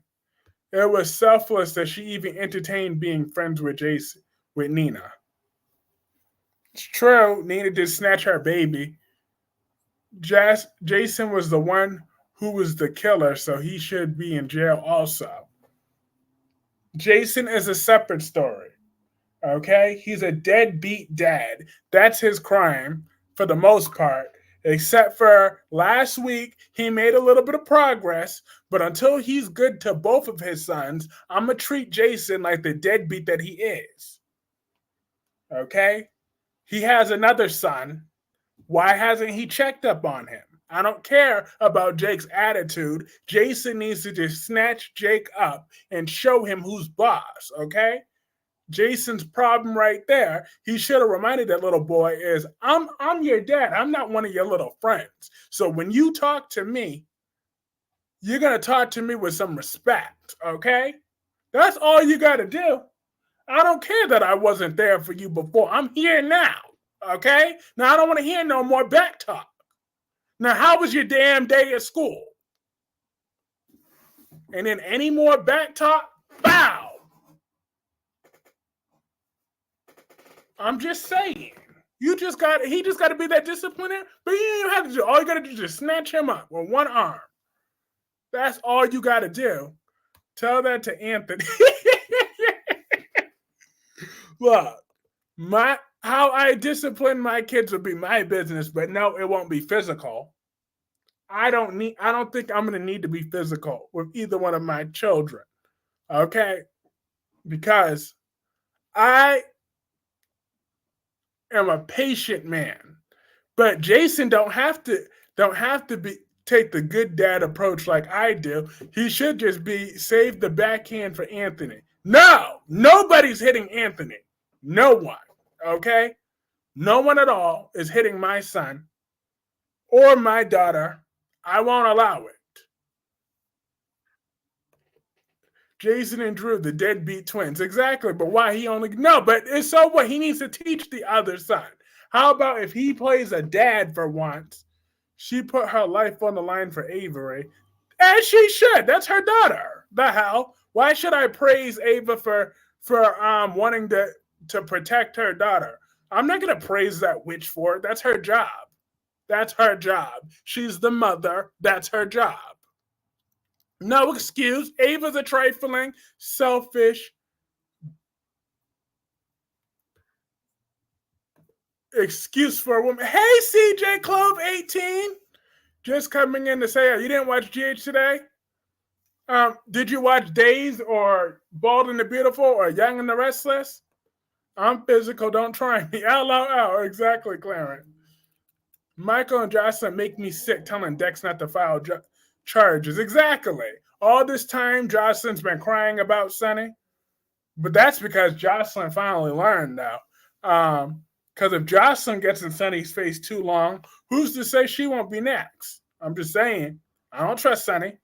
It was selfless that she even entertained being friends with Jason, with Nina. It's true, Nina did snatch her baby. Jason was the one who was the killer, so he should be in jail also. Jason is a separate story. Okay? He's a deadbeat dad. That's his crime for the most part. Except for last week, he made a little bit of progress. But until he's good to both of his sons, I'm going to treat Jason like the deadbeat that he is. Okay? He has another son. Why hasn't he checked up on him? I don't care about Jake's attitude. Jason needs to just snatch Jake up and show him who's boss, okay? Jason's problem right there, he should have reminded that little boy is, I'm your dad. I'm not one of your little friends. So when you talk to me, you're going to talk to me with some respect, okay? That's all you got to do. I don't care that I wasn't there for you before. I'm here now, okay? Now, I don't want to hear no more back talk. Now, how was your damn day at school? And then any more back talk, bow. I'm just saying. He just got to be that disciplinarian, but you don't have to do. All you got to do is just snatch him up with one arm. That's all you got to do. Tell that to Anthony. Look, how I discipline my kids will be my business, but no, it won't be physical. I don't think I'm going to need to be physical with either one of my children. Okay? Because I am a patient man. But Jason don't have to take the good dad approach like I do. He should just be save the backhand for Anthony. No, nobody's hitting Anthony. No one. Okay? No one at all is hitting my son or my daughter. I won't allow it. Jason and Drew, the deadbeat twins. Exactly. But why he only... No, but it's so what? He needs to teach the other son. How about if he plays a dad for once? She put her life on the line for Avery. As she should. That's her daughter. The hell? Why should I praise Ava for wanting to protect her daughter? I'm not going to praise that witch for it. That's her job. That's her job. She's the mother. That's her job. No excuse. Ava's a trifling, selfish excuse for a woman. Hey, CJ Clove 18. Just coming in to say, you didn't watch GH today? Did you watch Days or Bald and the Beautiful or Young and the Restless? I'm physical. Don't try me. LOL. Exactly, Clarence. Michael and Jocelyn make me sick telling Dex not to file charges. Exactly. All this time, Jocelyn's been crying about Sonny. But that's because Jocelyn finally learned now. Because if Jocelyn gets in Sonny's face too long, who's to say she won't be next? I'm just saying. I don't trust Sonny.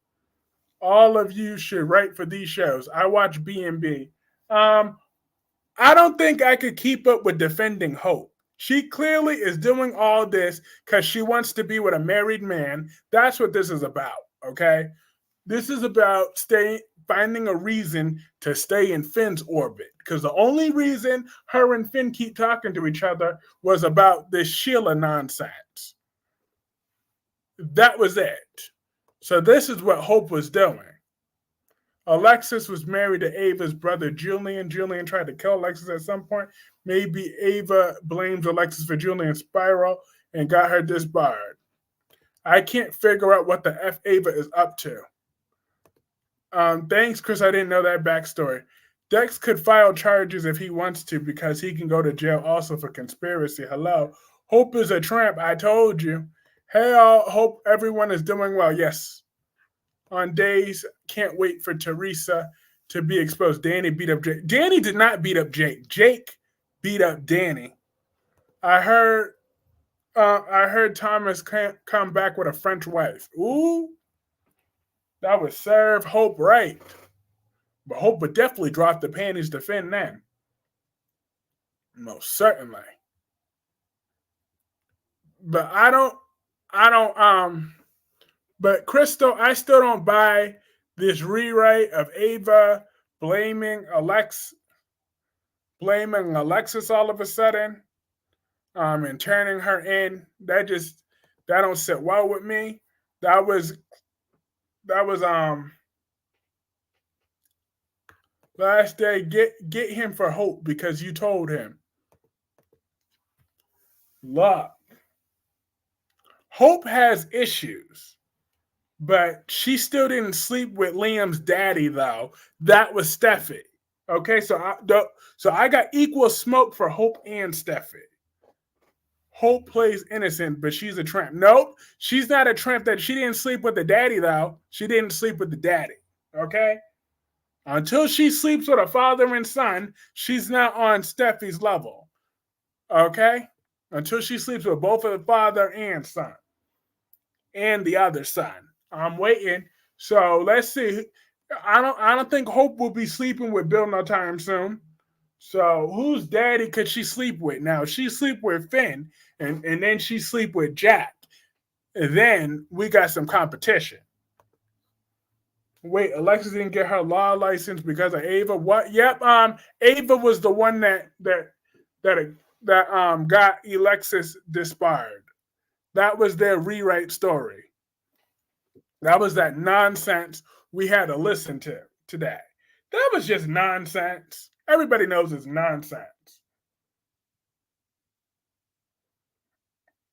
All of you should write for these shows. I watch B&B. I don't think I could keep up with defending Hope. She clearly is doing all this because she wants to be with a married man. That's what this is about, okay? This is about finding a reason to stay in Finn's orbit. Because the only reason her and Finn keep talking to each other was about this Sheila nonsense. That was it. So this is what Hope was doing. Alexis was married to Ava's brother, Julian. Julian tried to kill Alexis at some point. Maybe Ava blames Alexis for Julian's spiral and got her disbarred. I can't figure out what the F Ava is up to. Thanks, Chris. I didn't know that backstory. Dex could file charges if he wants to because he can go to jail also for conspiracy. Hello. Hope is a tramp. I told you. Hey, all. Hope everyone is doing well. Yes. On days, can't wait for Teresa to be exposed. Danny beat up Jake. Danny did not beat up Jake. Jake beat up Danny. I heard. I heard Thomas can't come back with a French wife. Ooh, that would serve Hope right. But Hope would definitely drop the panties to Finn then. Most certainly. But I don't. But Crystal, I still don't buy this rewrite of Ava blaming Alexis all of a sudden, and turning her in. That don't sit well with me. That was that was last day. Get him for Hope because you told him. Look, Hope has issues, but she still didn't sleep with Liam's daddy though. That was Steffi. Okay, so I got equal smoke for Hope and Steffi. Hope plays innocent, but she's a tramp. Nope, she's not a tramp. That she didn't sleep with the daddy though. She didn't sleep with the daddy. Okay, until she sleeps with a father and son, she's not on Steffi's level. Okay, until she sleeps with both of the father and son and the other son. I'm waiting. So let's see. I don't think Hope will be sleeping with Bill no time soon. So whose daddy could she sleep with? Now she sleep with Finn, and then she sleep with Jack. And then we got some competition. Wait, Alexis didn't get her law license because of Ava. What? Yep. Ava was the one that got Alexis disbarred. That was their rewrite story. That was that nonsense we had to listen to today. That was just nonsense. Everybody knows it's nonsense.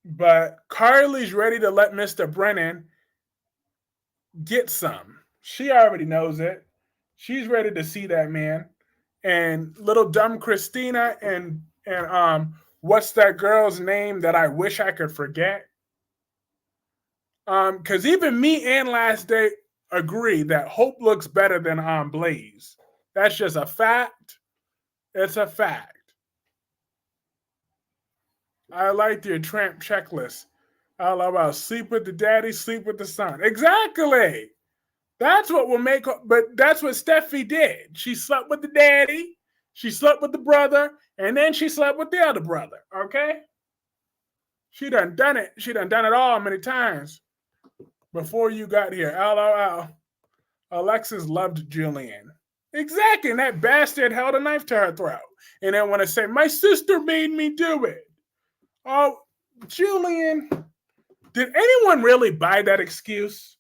But Carly's ready to let Mr. Brennan get some. She already knows it. She's ready to see that man. And little dumb Christina and what's that girl's name that I wish I could forget? Because even me and Last Day agree that Hope looks better than Blaze. That's just a fact. It's a fact. I like your tramp checklist. All about sleep with the daddy, sleep with the son. Exactly. That's what will make her, but that's what Steffi did. She slept with the daddy, she slept with the brother, and then she slept with the other brother. Okay? She done it. She done it all many times before you got here. LOL. Alexis loved Julian. Exactly. And that bastard held a knife to her throat. And then want to say, my sister made me do it. Oh, Julian, did anyone really buy that excuse?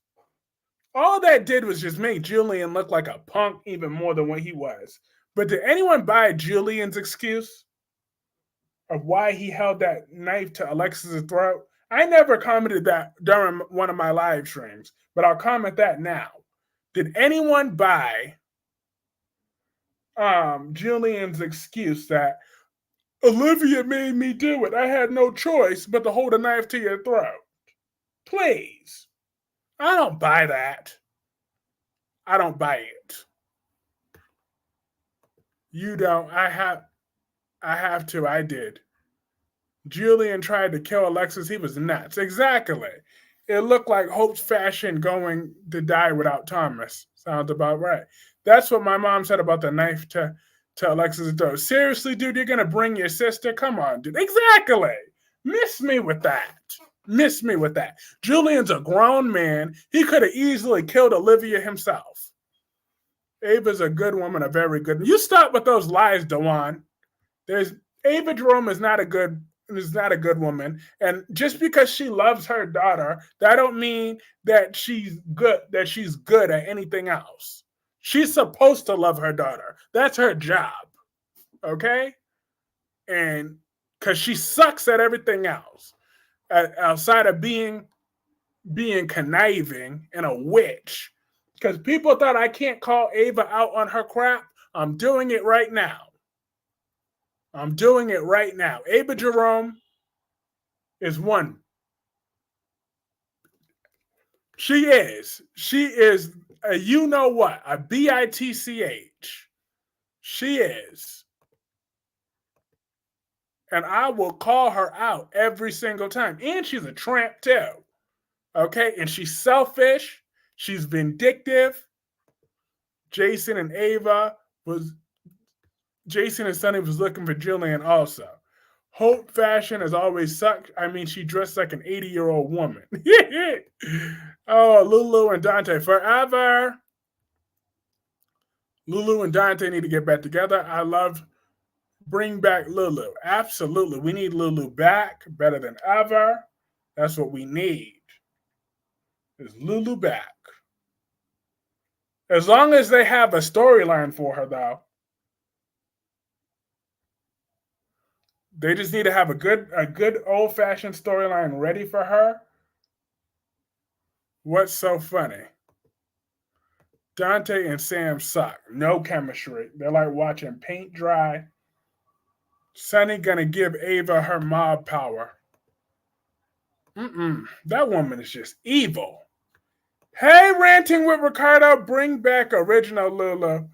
All that did was just make Julian look like a punk even more than what he was. But did anyone buy Julian's excuse of why he held that knife to Alexis' throat? I never commented that during one of my live streams, but I'll comment that now. Did anyone buy Julian's excuse that Olivia made me do it? I had no choice but to hold a knife to your throat. Please. I don't buy that. I don't buy it. You don't. I have to. I did. Julian tried to kill Alexis. He was nuts. Exactly. It looked like Hope's fashion going to die without Thomas. Sounds about right. That's what my mom said about the knife to Alexis' throat. Seriously, dude, you're gonna bring your sister? Come on, dude. Exactly. Miss me with that. Miss me with that. Julian's a grown man. He could have easily killed Olivia himself. Ava's a good woman, a very good. You stop with those lies, Dewan. There's Ava Jerome is not a good woman, and just because she loves her daughter, that don't mean that she's good. That she's good at anything else. She's supposed to love her daughter. That's her job. Okay, and because she sucks at everything else, outside of being conniving and a witch. Because people thought I can't call Ava out on her crap. I'm doing it right now. I'm doing it right now. Ava Jerome is one. She is. She is a you know what? A bitch. She is. And I will call her out every single time. And she's a tramp too. Okay? And she's selfish. She's vindictive. Jason and Ava was Jason and Sunny was looking for Jillian also. Hope fashion has always sucked. I mean, she dressed like an 80-year-old woman. Oh, Lulu and Dante forever. Lulu and Dante need to get back together. I love bring back Lulu. Absolutely. We need Lulu back better than ever. That's what we need. Is Lulu back. As long as they have a storyline for her though. They just need to have a good old-fashioned storyline ready for her. What's so funny? Dante and Sam suck. No chemistry. They're like watching paint dry. Sunny gonna give Ava her mob power. That woman is just evil. Hey, ranting with Ricardo, bring back original Lulu,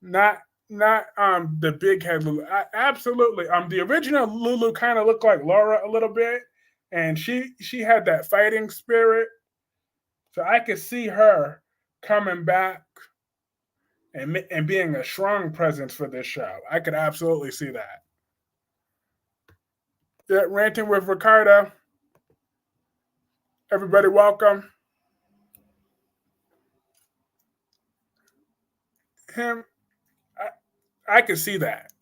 not the big head Lulu. Absolutely. The original Lulu kind of looked like Laura a little bit, and she had that fighting spirit. So I could see her coming back and being a strong presence for this show. I could absolutely see that. Yeah, ranting with Ricardo. Everybody, welcome him. I could see that,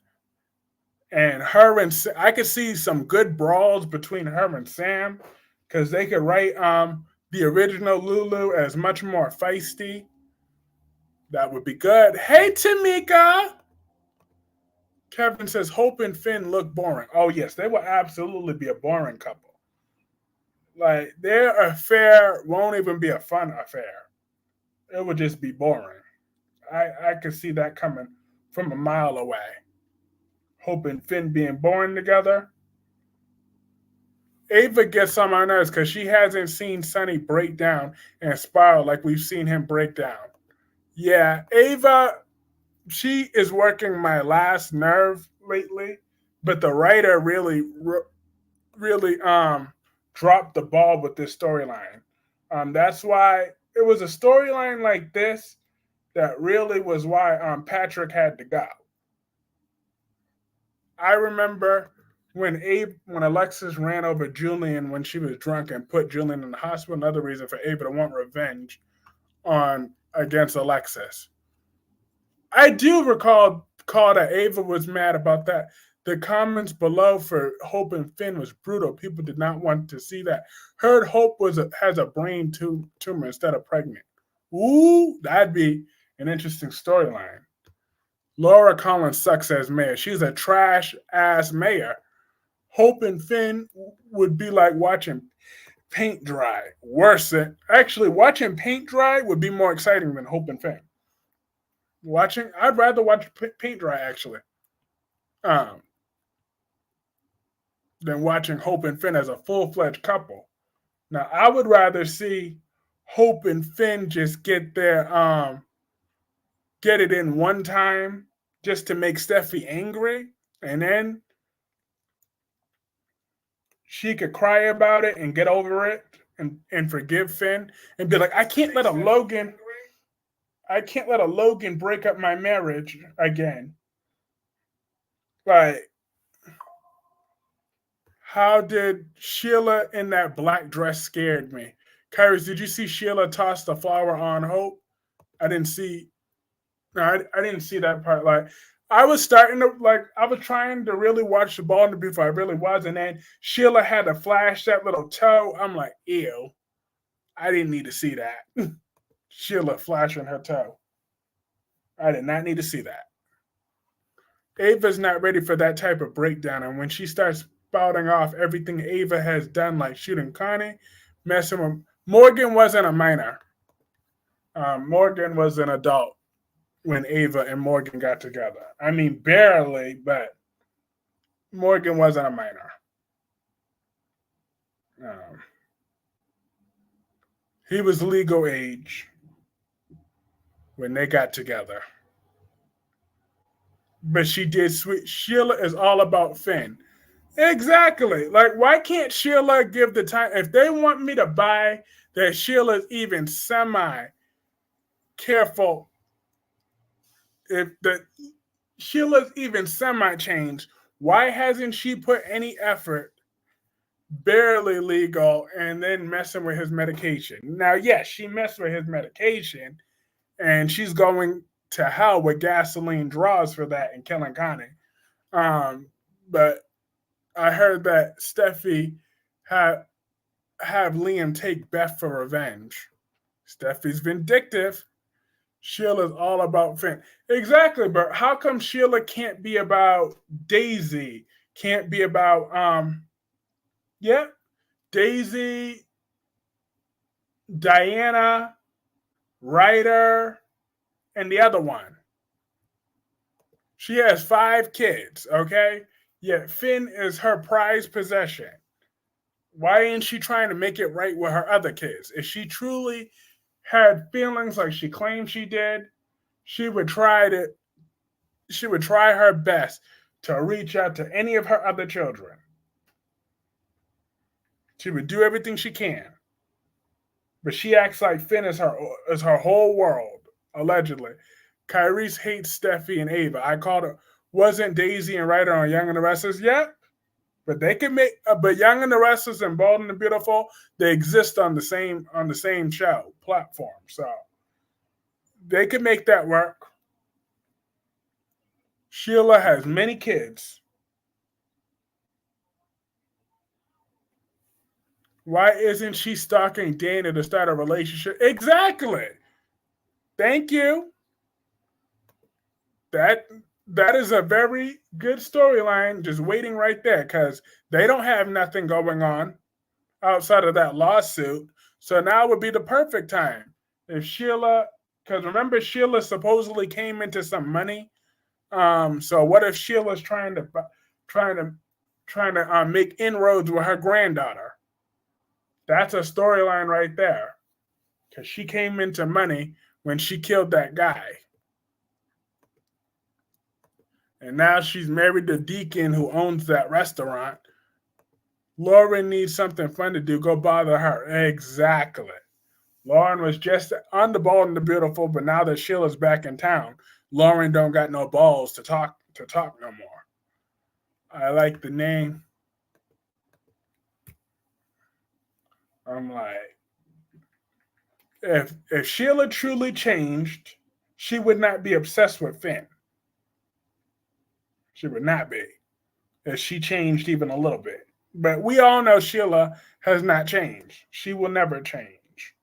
and her and I could see some good brawls between her and Sam because they could write the original Lulu as much more feisty. That would be good. Hey, Tamika. Kevin says Hope and Finn look boring. Oh yes, they will absolutely be a boring couple. Like their affair won't even be a fun affair. It would just be boring. I could see that coming from a mile away. Hope and Finn being born together. Ava gets on my nerves because she hasn't seen Sonny break down and spiral like we've seen him break down. Yeah, Ava, she is working my last nerve lately, but the writer really dropped the ball with this storyline. That's why it was a storyline like this that really was why Patrick had to go. I remember when Alexis ran over Julian when she was drunk and put Julian in the hospital. Another reason for Ava to want revenge on against Alexis. I do recall that Ava was mad about that. The comments below for Hope and Finn was brutal. People did not want to see that. Heard Hope has a brain tumor instead of pregnant. Ooh, that'd be an interesting storyline. Laura Collins sucks as mayor. She's a trash ass mayor. Hope and Finn would be like watching paint dry. Worse than actually watching paint dry would be more exciting than Hope and Finn. I'd rather watch paint dry actually, um, than watching Hope and Finn as a full fledged couple. Now I would rather see Hope and Finn just get it in one time just to make Steffi angry, and then she could cry about it and get over it and forgive Finn and be like, I can't let a Logan break up my marriage again. Like, how did Sheila in that black dress scared me? Kyrus, did you see Sheila toss the flower on Hope? I didn't see. No, I didn't see that part. Like, I was trying to really watch the ball before I really was, and then Sheila had to flash that little toe. I'm like, ew. I didn't need to see that. Sheila flashing her toe. I did not need to see that. Ava's not ready for that type of breakdown, and when she starts spouting off everything Ava has done, like shooting Connie, messing with Morgan wasn't a minor. Morgan was an adult when Ava and Morgan got together. I mean, barely, but Morgan wasn't a minor. Um, He was legal age when they got together. But she did sweet. Sheila is all about Finn. Exactly. Like, why can't Sheila give the time? If they want me to buy that Sheila's even semi careful, if the Sheila's even semi changed, why hasn't she put any effort, barely legal, and then messing with his medication? Now, yes, she messed with his medication, and she's going to hell with gasoline draws for that and killing Connie. But I heard that Steffi had have Liam take Beth for revenge. Steffi's vindictive. Sheila's all about Finn. Exactly, but how come Sheila can't be about Daisy? Can't be about yeah, Daisy, Diana, Ryder, and the other one. She has 5 kids, okay? Yet Finn is her prized possession. Why ain't she trying to make it right with her other kids? If she truly had feelings like she claimed she did, she would try to she would try her best to reach out to any of her other children. She would do everything she can. But she acts like Finn is her whole world, allegedly. Kyrese hates Steffi and Ava. I called her. Wasn't Daisy and Ryder on Young and the Restless yet? But they can make. But Young and the Restless and Bold and the Beautiful, they exist on the same show platform. So they can make that work. Sheila has many kids. Why isn't she stalking Dana to start a relationship? Exactly. Thank you. That that is a very good storyline just waiting right there because they don't have nothing going on outside of that lawsuit. So now would be the perfect time if Sheila, because remember Sheila supposedly came into some money. So what if Sheila's trying to make inroads with her granddaughter? That's a storyline right there because she came into money when she killed that guy. And now she's married to Deacon who owns that restaurant. Lauren needs something fun to do. Go bother her. Exactly. Lauren was just on the ball and the beautiful, but now that Sheila's back in town, Lauren don't got no balls to talk no more. I like the name. I'm like, if Sheila truly changed, she would not be obsessed with Finn. She would not be. If she changed even a little bit. But we all know Sheila has not changed. She will never change.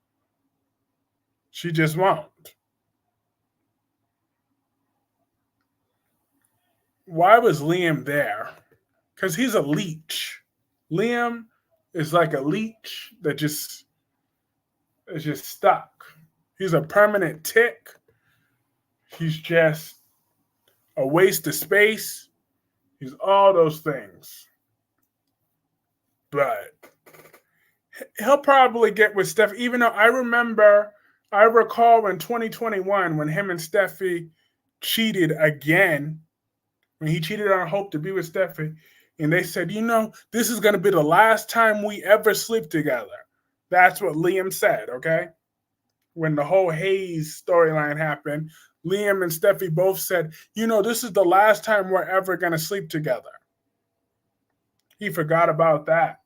She just won't. Why was Liam there? Because he's a leech. Liam is like a leech that just is just stuck. He's a permanent tick. He's just a waste of space. He's all those things. But he'll probably get with Steph, even though I recall in 2021 when him and Steffi cheated again, when he cheated on Hope to be with Steffi, and they said, this is going to be the last time we ever sleep together. That's what Liam said, okay? When the whole Hayes storyline happened, Liam and Steffi both said, this is the last time we're ever going to sleep together. He forgot about that.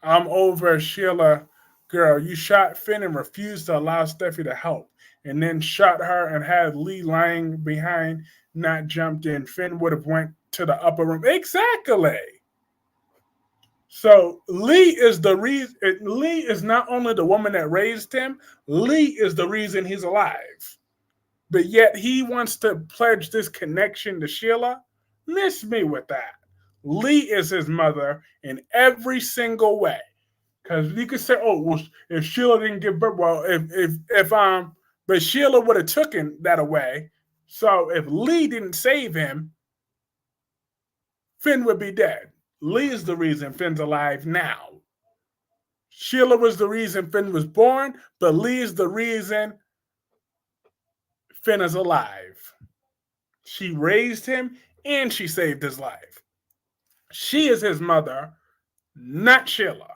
I'm over Sheila. Girl, you shot Finn and refused to allow Steffi to help, and then shot her and had Lee lying behind, not jumped in. Finn would have went to the upper room. Exactly. So Lee is the reason. Lee is not only the woman that raised him. Lee is the reason he's alive. But yet he wants to pledge this connection to Sheila. Miss me with that. Lee is his mother in every single way. Because you could say, oh, well, if Sheila didn't give birth, well, but Sheila would have taken that away. So if Lee didn't save him, Finn would be dead. Lee is the reason Finn's alive now. Sheila was the reason Finn was born, but Lee's the reason Finn is alive. She raised him and she saved his life. She is his mother, not Sheila.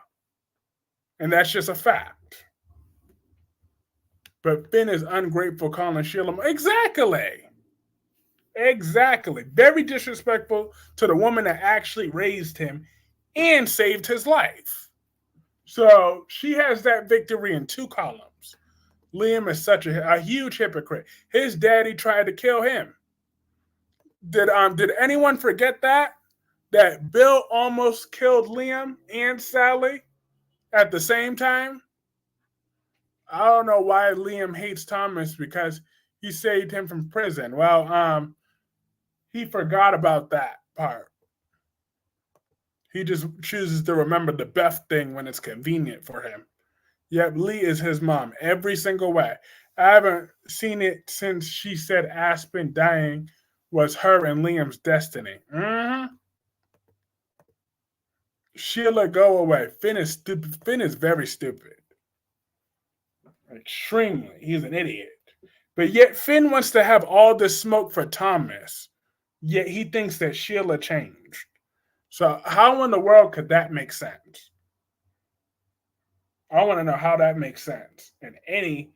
And that's just a fact. But Finn is ungrateful calling Sheila. Exactly. Exactly. Very disrespectful to the woman that actually raised him and saved his life. So she has that victory in two columns. Liam is such a huge hypocrite. His daddy tried to kill him. Did anyone forget that? That Bill almost killed Liam and Sally at the same time? I don't know why Liam hates Thomas because he saved him from prison. Well, he forgot about that part. He just chooses to remember the Beth thing when it's convenient for him. Yep, Lee is his mom every single way. I haven't seen it since she said Aspen dying was her and Liam's destiny. Mm-hmm. Sheila, go away. Finn is stupid. Finn is very stupid. Extremely. He's an idiot. But yet Finn wants to have all this smoke for Thomas. Yet he thinks that Sheila changed. So how in the world could that make sense? I want to know how that makes sense in any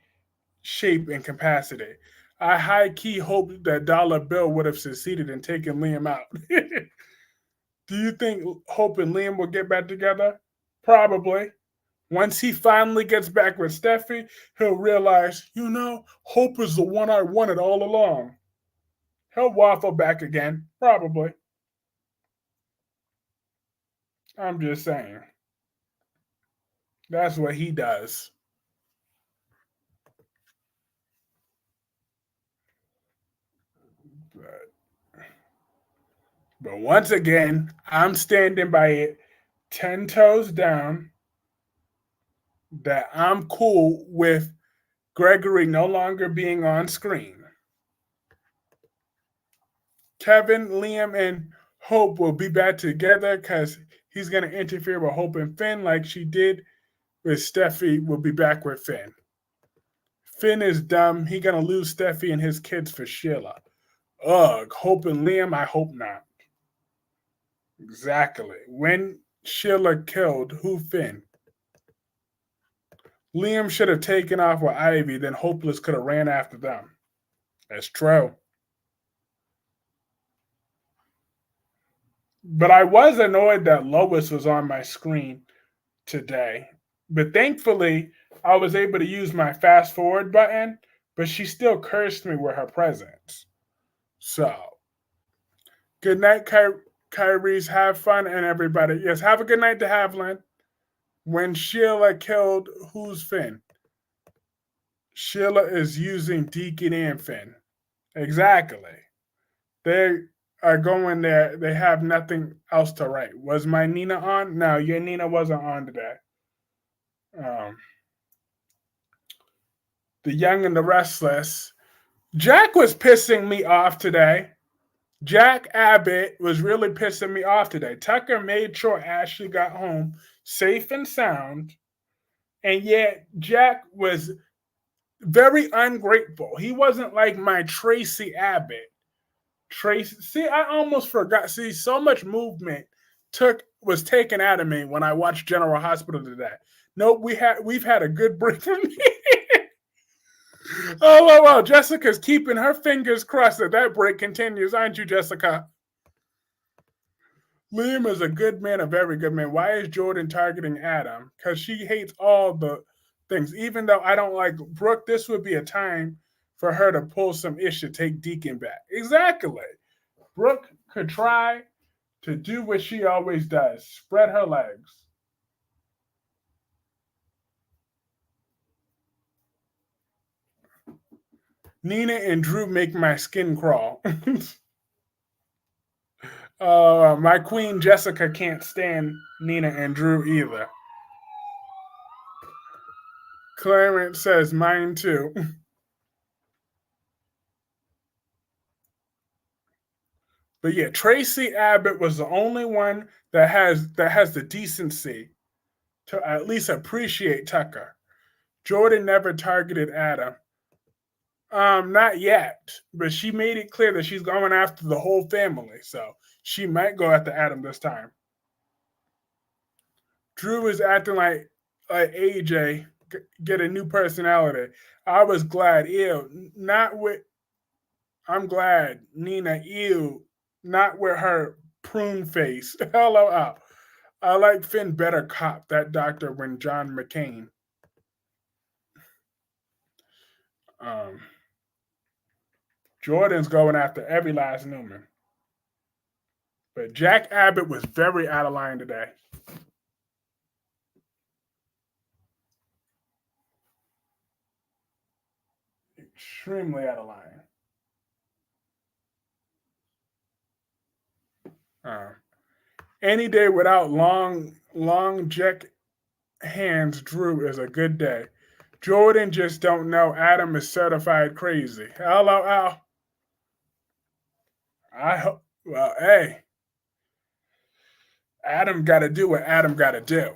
shape and capacity. I high key hoped that Dollar Bill would have succeeded in taking Liam out. Do you think Hope and Liam will get back together? Probably. Once he finally gets back with Steffi, he'll realize, Hope is the one I wanted all along. He'll waffle back again, probably. I'm just saying. That's what he does. But, but once again, I'm standing by it 10 toes down that I'm cool with Gregory no longer being on screen. Kevin, Liam, and Hope will be back together because he's going to interfere with Hope and Finn like she did with Steffi. Will be back with Finn. Finn is dumb. He going to lose Steffi and his kids for Sheila. Ugh, Hope and Liam, I hope not. Exactly. When Sheila killed, who Finn? Liam should have taken off with Ivy, then Hopeless could have ran after them. That's true. But I was annoyed that Lois was on my screen today. But thankfully, I was able to use my fast forward button, but she still cursed me with her presence. So, good night, Kyrie's. Have fun, and everybody. Yes, have a good night to Havlin. When Sheila killed, who's Finn? Sheila is using Deacon and Finn. Exactly. They are going there. They have nothing else to write. Was my Nina on? No, your Nina wasn't on today. Um, the Young and the Restless. Jack was pissing me off today. Jack Abbott was really pissing me off today. Tucker made sure Ashley got home safe and sound, and yet Jack was very ungrateful. He wasn't like my Tracy Abbott. Tracy, see, I almost forgot. See, so much movement was taken out of me when I watched General Hospital today. Nope, we've had a good break from me. Oh, well, Jessica's keeping her fingers crossed that break continues, aren't you, Jessica? Liam is a good man, a very good man. Why is Jordan targeting Adam? Because she hates all the things. Even though I don't like Brooke, this would be a time for her to pull some ish to take Deacon back. Exactly. Brooke could try to do what she always does, spread her legs. Nina and Drew make my skin crawl. My queen Jessica can't stand Nina and Drew either. Clarence says mine too. But yeah, Tracy Abbott was the only one that has the decency to at least appreciate Tucker. Jordan never targeted Adam. Not yet, but she made it clear that she's going after the whole family, so she might go after Adam this time. Drew is acting like AJ get a new personality. I was glad. Ew, not with. I'm glad Nina. Ew, not with her prune face. LOL. I like Finn better cop that doctor when John McCain. Um, Jordan's going after every last Newman. But Jack Abbott was very out of line today. Extremely out of line. Uh, any day without long Jack hands Drew is a good day. Jordan just don't know Adam is certified crazy. LOL. I hope. Well, hey, Adam got to do what Adam got to do.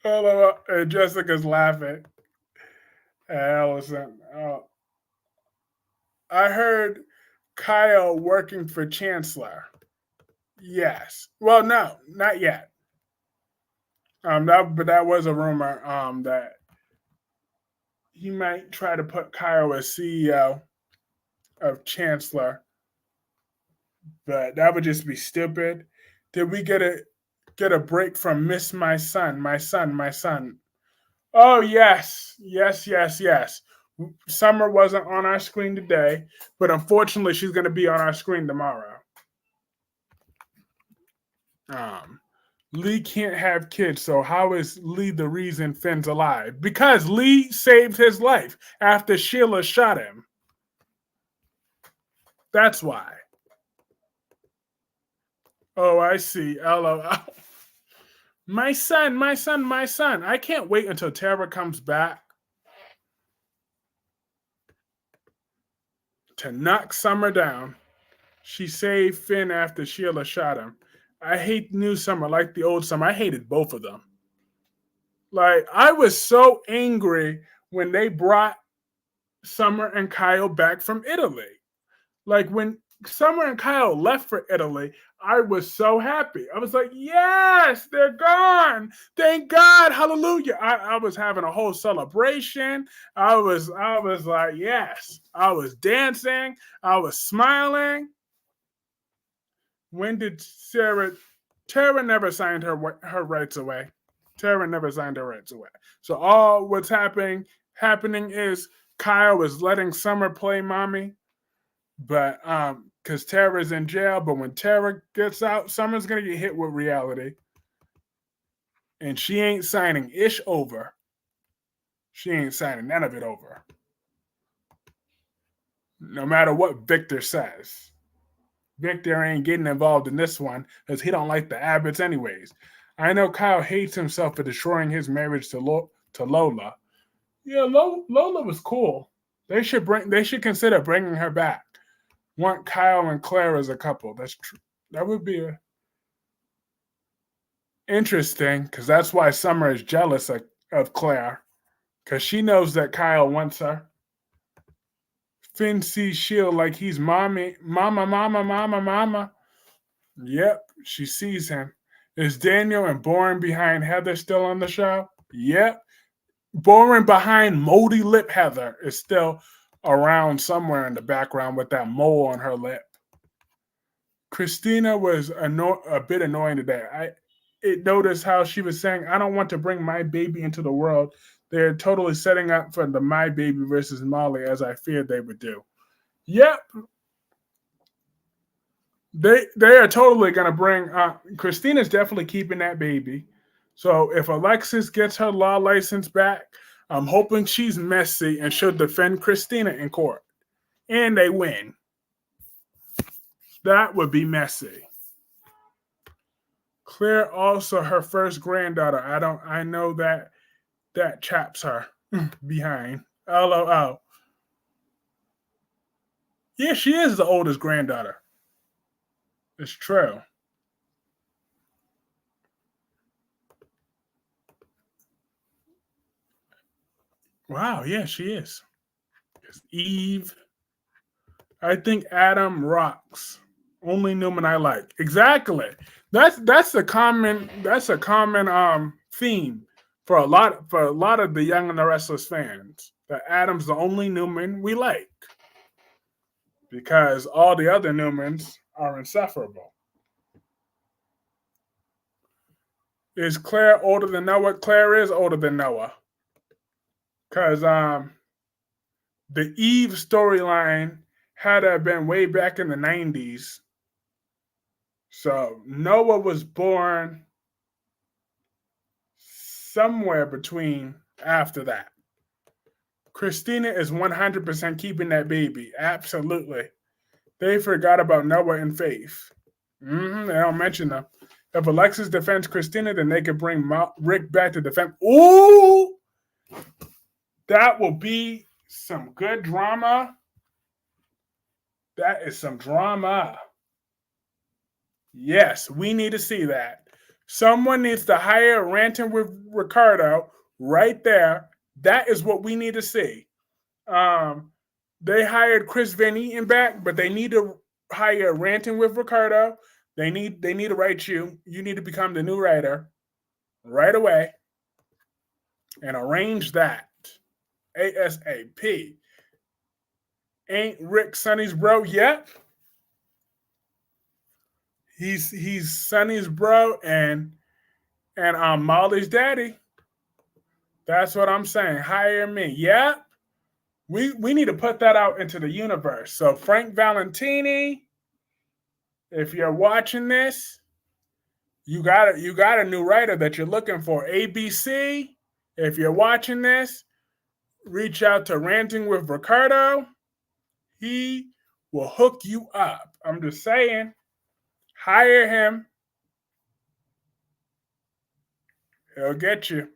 LOL. And Jessica's laughing. Allison. Oh. I heard Kyle working for Chancellor. Yes. Well, no, not yet. But that was a rumor. That he might try to put Kyle as CEO of Chancellor, but that would just be stupid. Did we get a break from Miss My Son, My Son, My Son? Oh yes, yes, yes, yes. Summer wasn't on our screen today, but unfortunately, she's going to be on our screen tomorrow. Um, Lee can't have kids, so how is Lee the reason Finn's alive? Because Lee saved his life after Sheila shot him. That's why. Oh, I see. LOL. My son, my son, my son. I can't wait until Tara comes back to knock Summer down. She saved Finn after Sheila shot him. I hate new Summer like the old Summer. I hated both of them. Like, I was so angry when they brought Summer and Kyle back from Italy. Like, when Summer and Kyle left for Italy, I was so happy. I was like, yes, they're gone. Thank God. Hallelujah. I was having a whole celebration. I was like, yes. I was dancing. I was smiling. When did Tara never signed her rights away. Tara never signed her rights away. So all what's happening is Kyle is letting Summer play mommy, but because Tara's in jail, but when Tara gets out, Summer's gonna get hit with reality. And she ain't signing Ish over. She ain't signing none of it over. No matter what Victor says. Victor ain't getting involved in this one because he don't like the Abbotts anyways. I know Kyle hates himself for destroying his marriage to Lola. Yeah, Lola was cool. They should consider bringing her back. Want Kyle and Claire as a couple. That's true. That would be interesting because that's why Summer is jealous of Claire because she knows that Kyle wants her. Finn sees Shield like he's mommy, mama, mama, mama, mama. Yep, she sees him. Is Daniel and Boren behind Heather still on the show? Yep. Boren behind moldy lip Heather is still around somewhere in the background with that mole on her lip. Christina was a bit annoying today. I noticed how she was saying, I don't want to bring my baby into the world. They're totally setting up for the My Baby versus Molly as I feared they would do. Yep. They are totally going to bring. Christina's definitely keeping that baby. So if Alexis gets her law license back, I'm hoping she's messy and she'll defend Christina in court, and they win. That would be messy. Claire also her first granddaughter. I know that chaps her behind. LOL. Yeah, she is the oldest granddaughter. It's true. Wow, yeah, she is. It's Eve. I think Adam rocks. Only Newman I like. Exactly. That's a common theme for a lot of the Young and the Restless fans. That Adam's the only Newman we like because all the other Newmans are insufferable. Is Claire older than Noah? Claire is older than Noah because the Eve storyline had to have been way back in the 90s. So Noah was born somewhere between after that. Christina is 100% keeping that baby. Absolutely. They forgot about Noah and Faith. They don't mention them. If Alexis defends Christina, then they could bring Rick back to defend. Ooh, that will be some good drama. That is some drama. Yes, we need to see that. Someone needs to hire Ranting with Ricardo right there. That is what we need to see. Um, they hired Chris Van Eaton back, but they need to hire Ranting with Ricardo. They need to write you. You need to become the new writer right away and arrange that ASAP. Ain't Rick Sonny's bro yet? He's Sonny's bro and Molly's daddy. That's what I'm saying. Hire me. Yeah. We need to put that out into the universe. So Frank Valentini, if you're watching this, you got a new writer that you're looking for. ABC, if you're watching this, reach out to Ranting with Ricardo. He will hook you up. I'm just saying, hire him. He'll get you.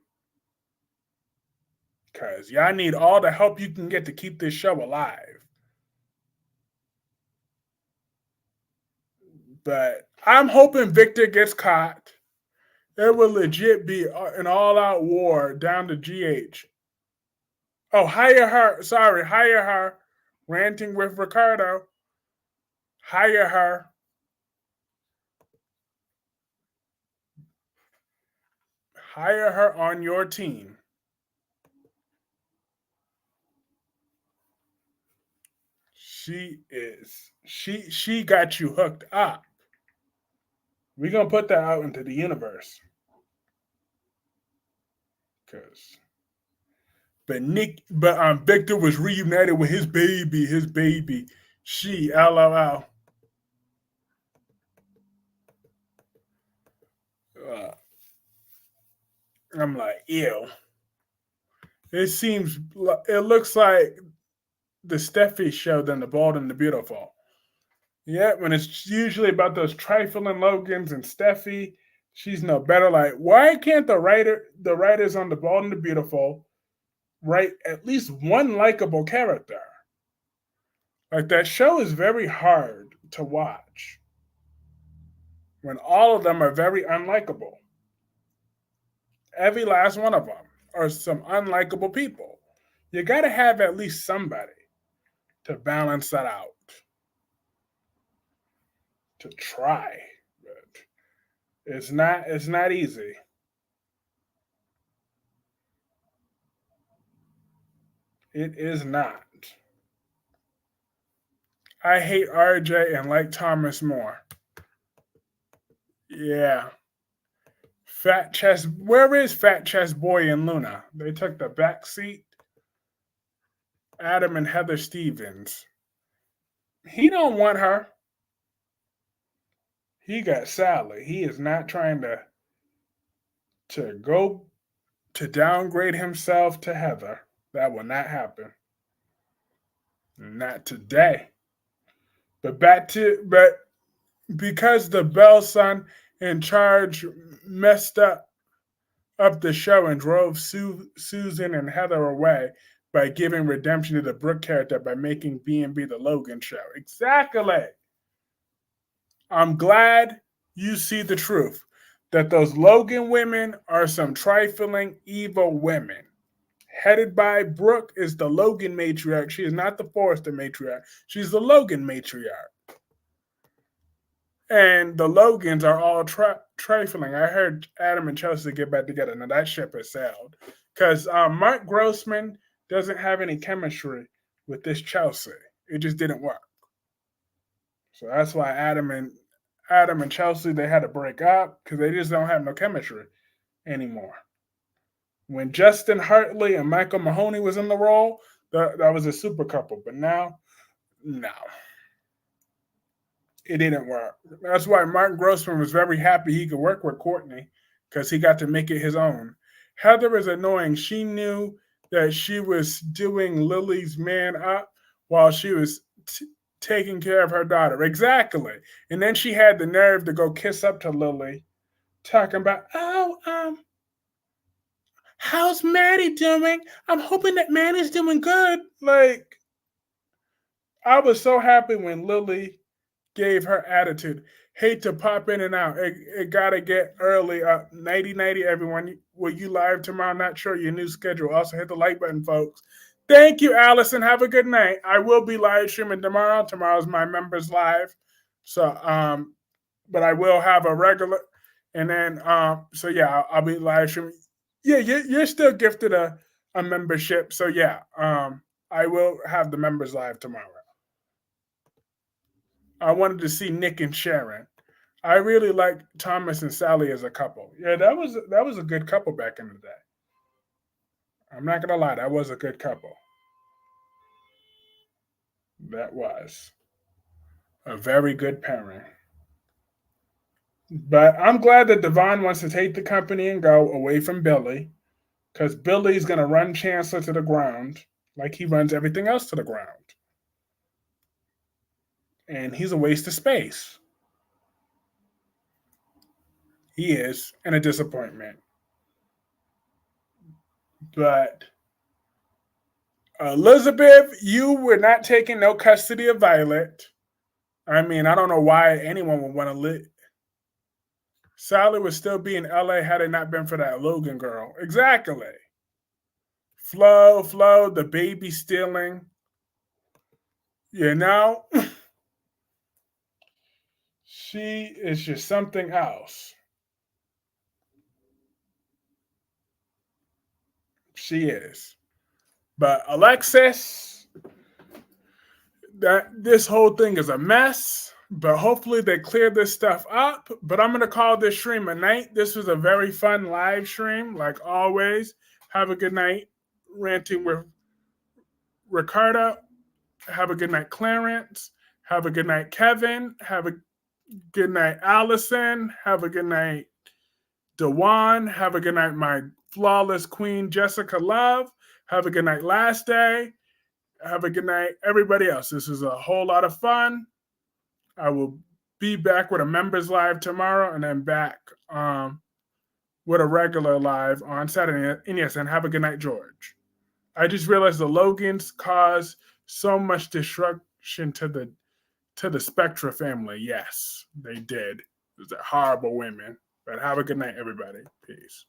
Because y'all need all the help you can get to keep this show alive. But I'm hoping Victor gets caught. It will legit be an all-out war down to GH. Oh, hire her. Sorry, hire her. Ranting with Ricardo. Hire her. Hire her on your team. She is. She got you hooked up. We're gonna put that out into the universe. Cause Victor was reunited with his baby. His baby. She LOL. Uh, I'm like, ew. It looks like the Steffi show than the Bald and the Beautiful. Yeah, when it's usually about those trifling Logans and Steffi, she's no better. Like, why can't the writers on the Bald and the Beautiful write at least one likable character? Like that show is very hard to watch when all of them are very unlikable. Every last one of them are some unlikable people. You got to have at least somebody to balance that out, to try. But it's not easy. It is not. I hate RJ and like Thomas more. Yeah. Fat chest. Where is Fat Chest Boy and Luna? They took the back seat. Adam and Heather Stevens. He don't want her. He got Sally. He is not trying to go to downgrade himself to Heather. That will not happen. Not today. But because the Bell son in charge messed up the show and drove Susan and Heather away by giving redemption to the Brooke character by making B&B the Logan show. Exactly. I'm glad you see the truth that those Logan women are some trifling, evil women. Headed by Brooke is the Logan matriarch. She is not the Forrester matriarch. She's the Logan matriarch. And the Logans are all trifling. I heard Adam and Chelsea get back together. Now that ship has sailed. Because Mark Grossman doesn't have any chemistry with this Chelsea. It just didn't work. So that's why Adam and Chelsea, they had to break up because they just don't have no chemistry anymore. When Justin Hartley and Michael Mahoney was in the role, that was a super couple. But now, no, it didn't work. That's why Martin Grossman was very happy he could work with Courtney because he got to make it his own. Heather is annoying. She knew that she was doing Lily's man up while she was taking care of her daughter. Exactly. And then she had the nerve to go kiss up to Lily, talking about, how's Maddie doing? I'm hoping that Maddie's doing good. Like, I was so happy when Lily gave her attitude. Hate to pop in and out. It gotta get early. Nighty nighty, everyone. Will you live tomorrow? Not sure your new schedule. Also hit the like button, folks. Thank you, Allison. Have a good night. I will be live streaming tomorrow. Tomorrow's my members live. So but I will have a regular, and then so yeah, I'll be live streaming. Yeah, you're still gifted a membership. So yeah, I will have the members live tomorrow. I wanted to see Nick and Sharon. I really like Thomas and Sally as a couple. Yeah, that was a good couple back in the day. I'm not gonna lie, that was a good couple. That was a very good pairing. But I'm glad that Devon wants to take the company and go away from Billy, because Billy's gonna run Chancellor to the ground like he runs everything else to the ground. And he's a waste of space. He is, and a disappointment. But Elizabeth, you were not taking no custody of Violet. I mean, I don't know why anyone would want to live. Sally would still be in LA had it not been for that Logan girl. Exactly. Flo, the baby stealing. You know, she is just something else. She is. But Alexis, that this whole thing is a mess. But hopefully they clear this stuff up. But I'm gonna call this stream a night. This was a very fun live stream, like always. Have a good night, ranting with Ricardo. Have a good night, Clarence. Have a good night, Kevin. Have a good night, Allison. Have a good night, Dewan. Have a good night, my flawless queen, Jessica Love. Have a good night, Last Day. Have a good night, everybody else. This is a whole lot of fun. I will be back with a members live tomorrow and then back with a regular live on Saturday. And yes, and have a good night, George. I just realized the Logans caused so much destruction to the Spectra family. Yes, they did. They're horrible women. But have a good night, everybody. Peace.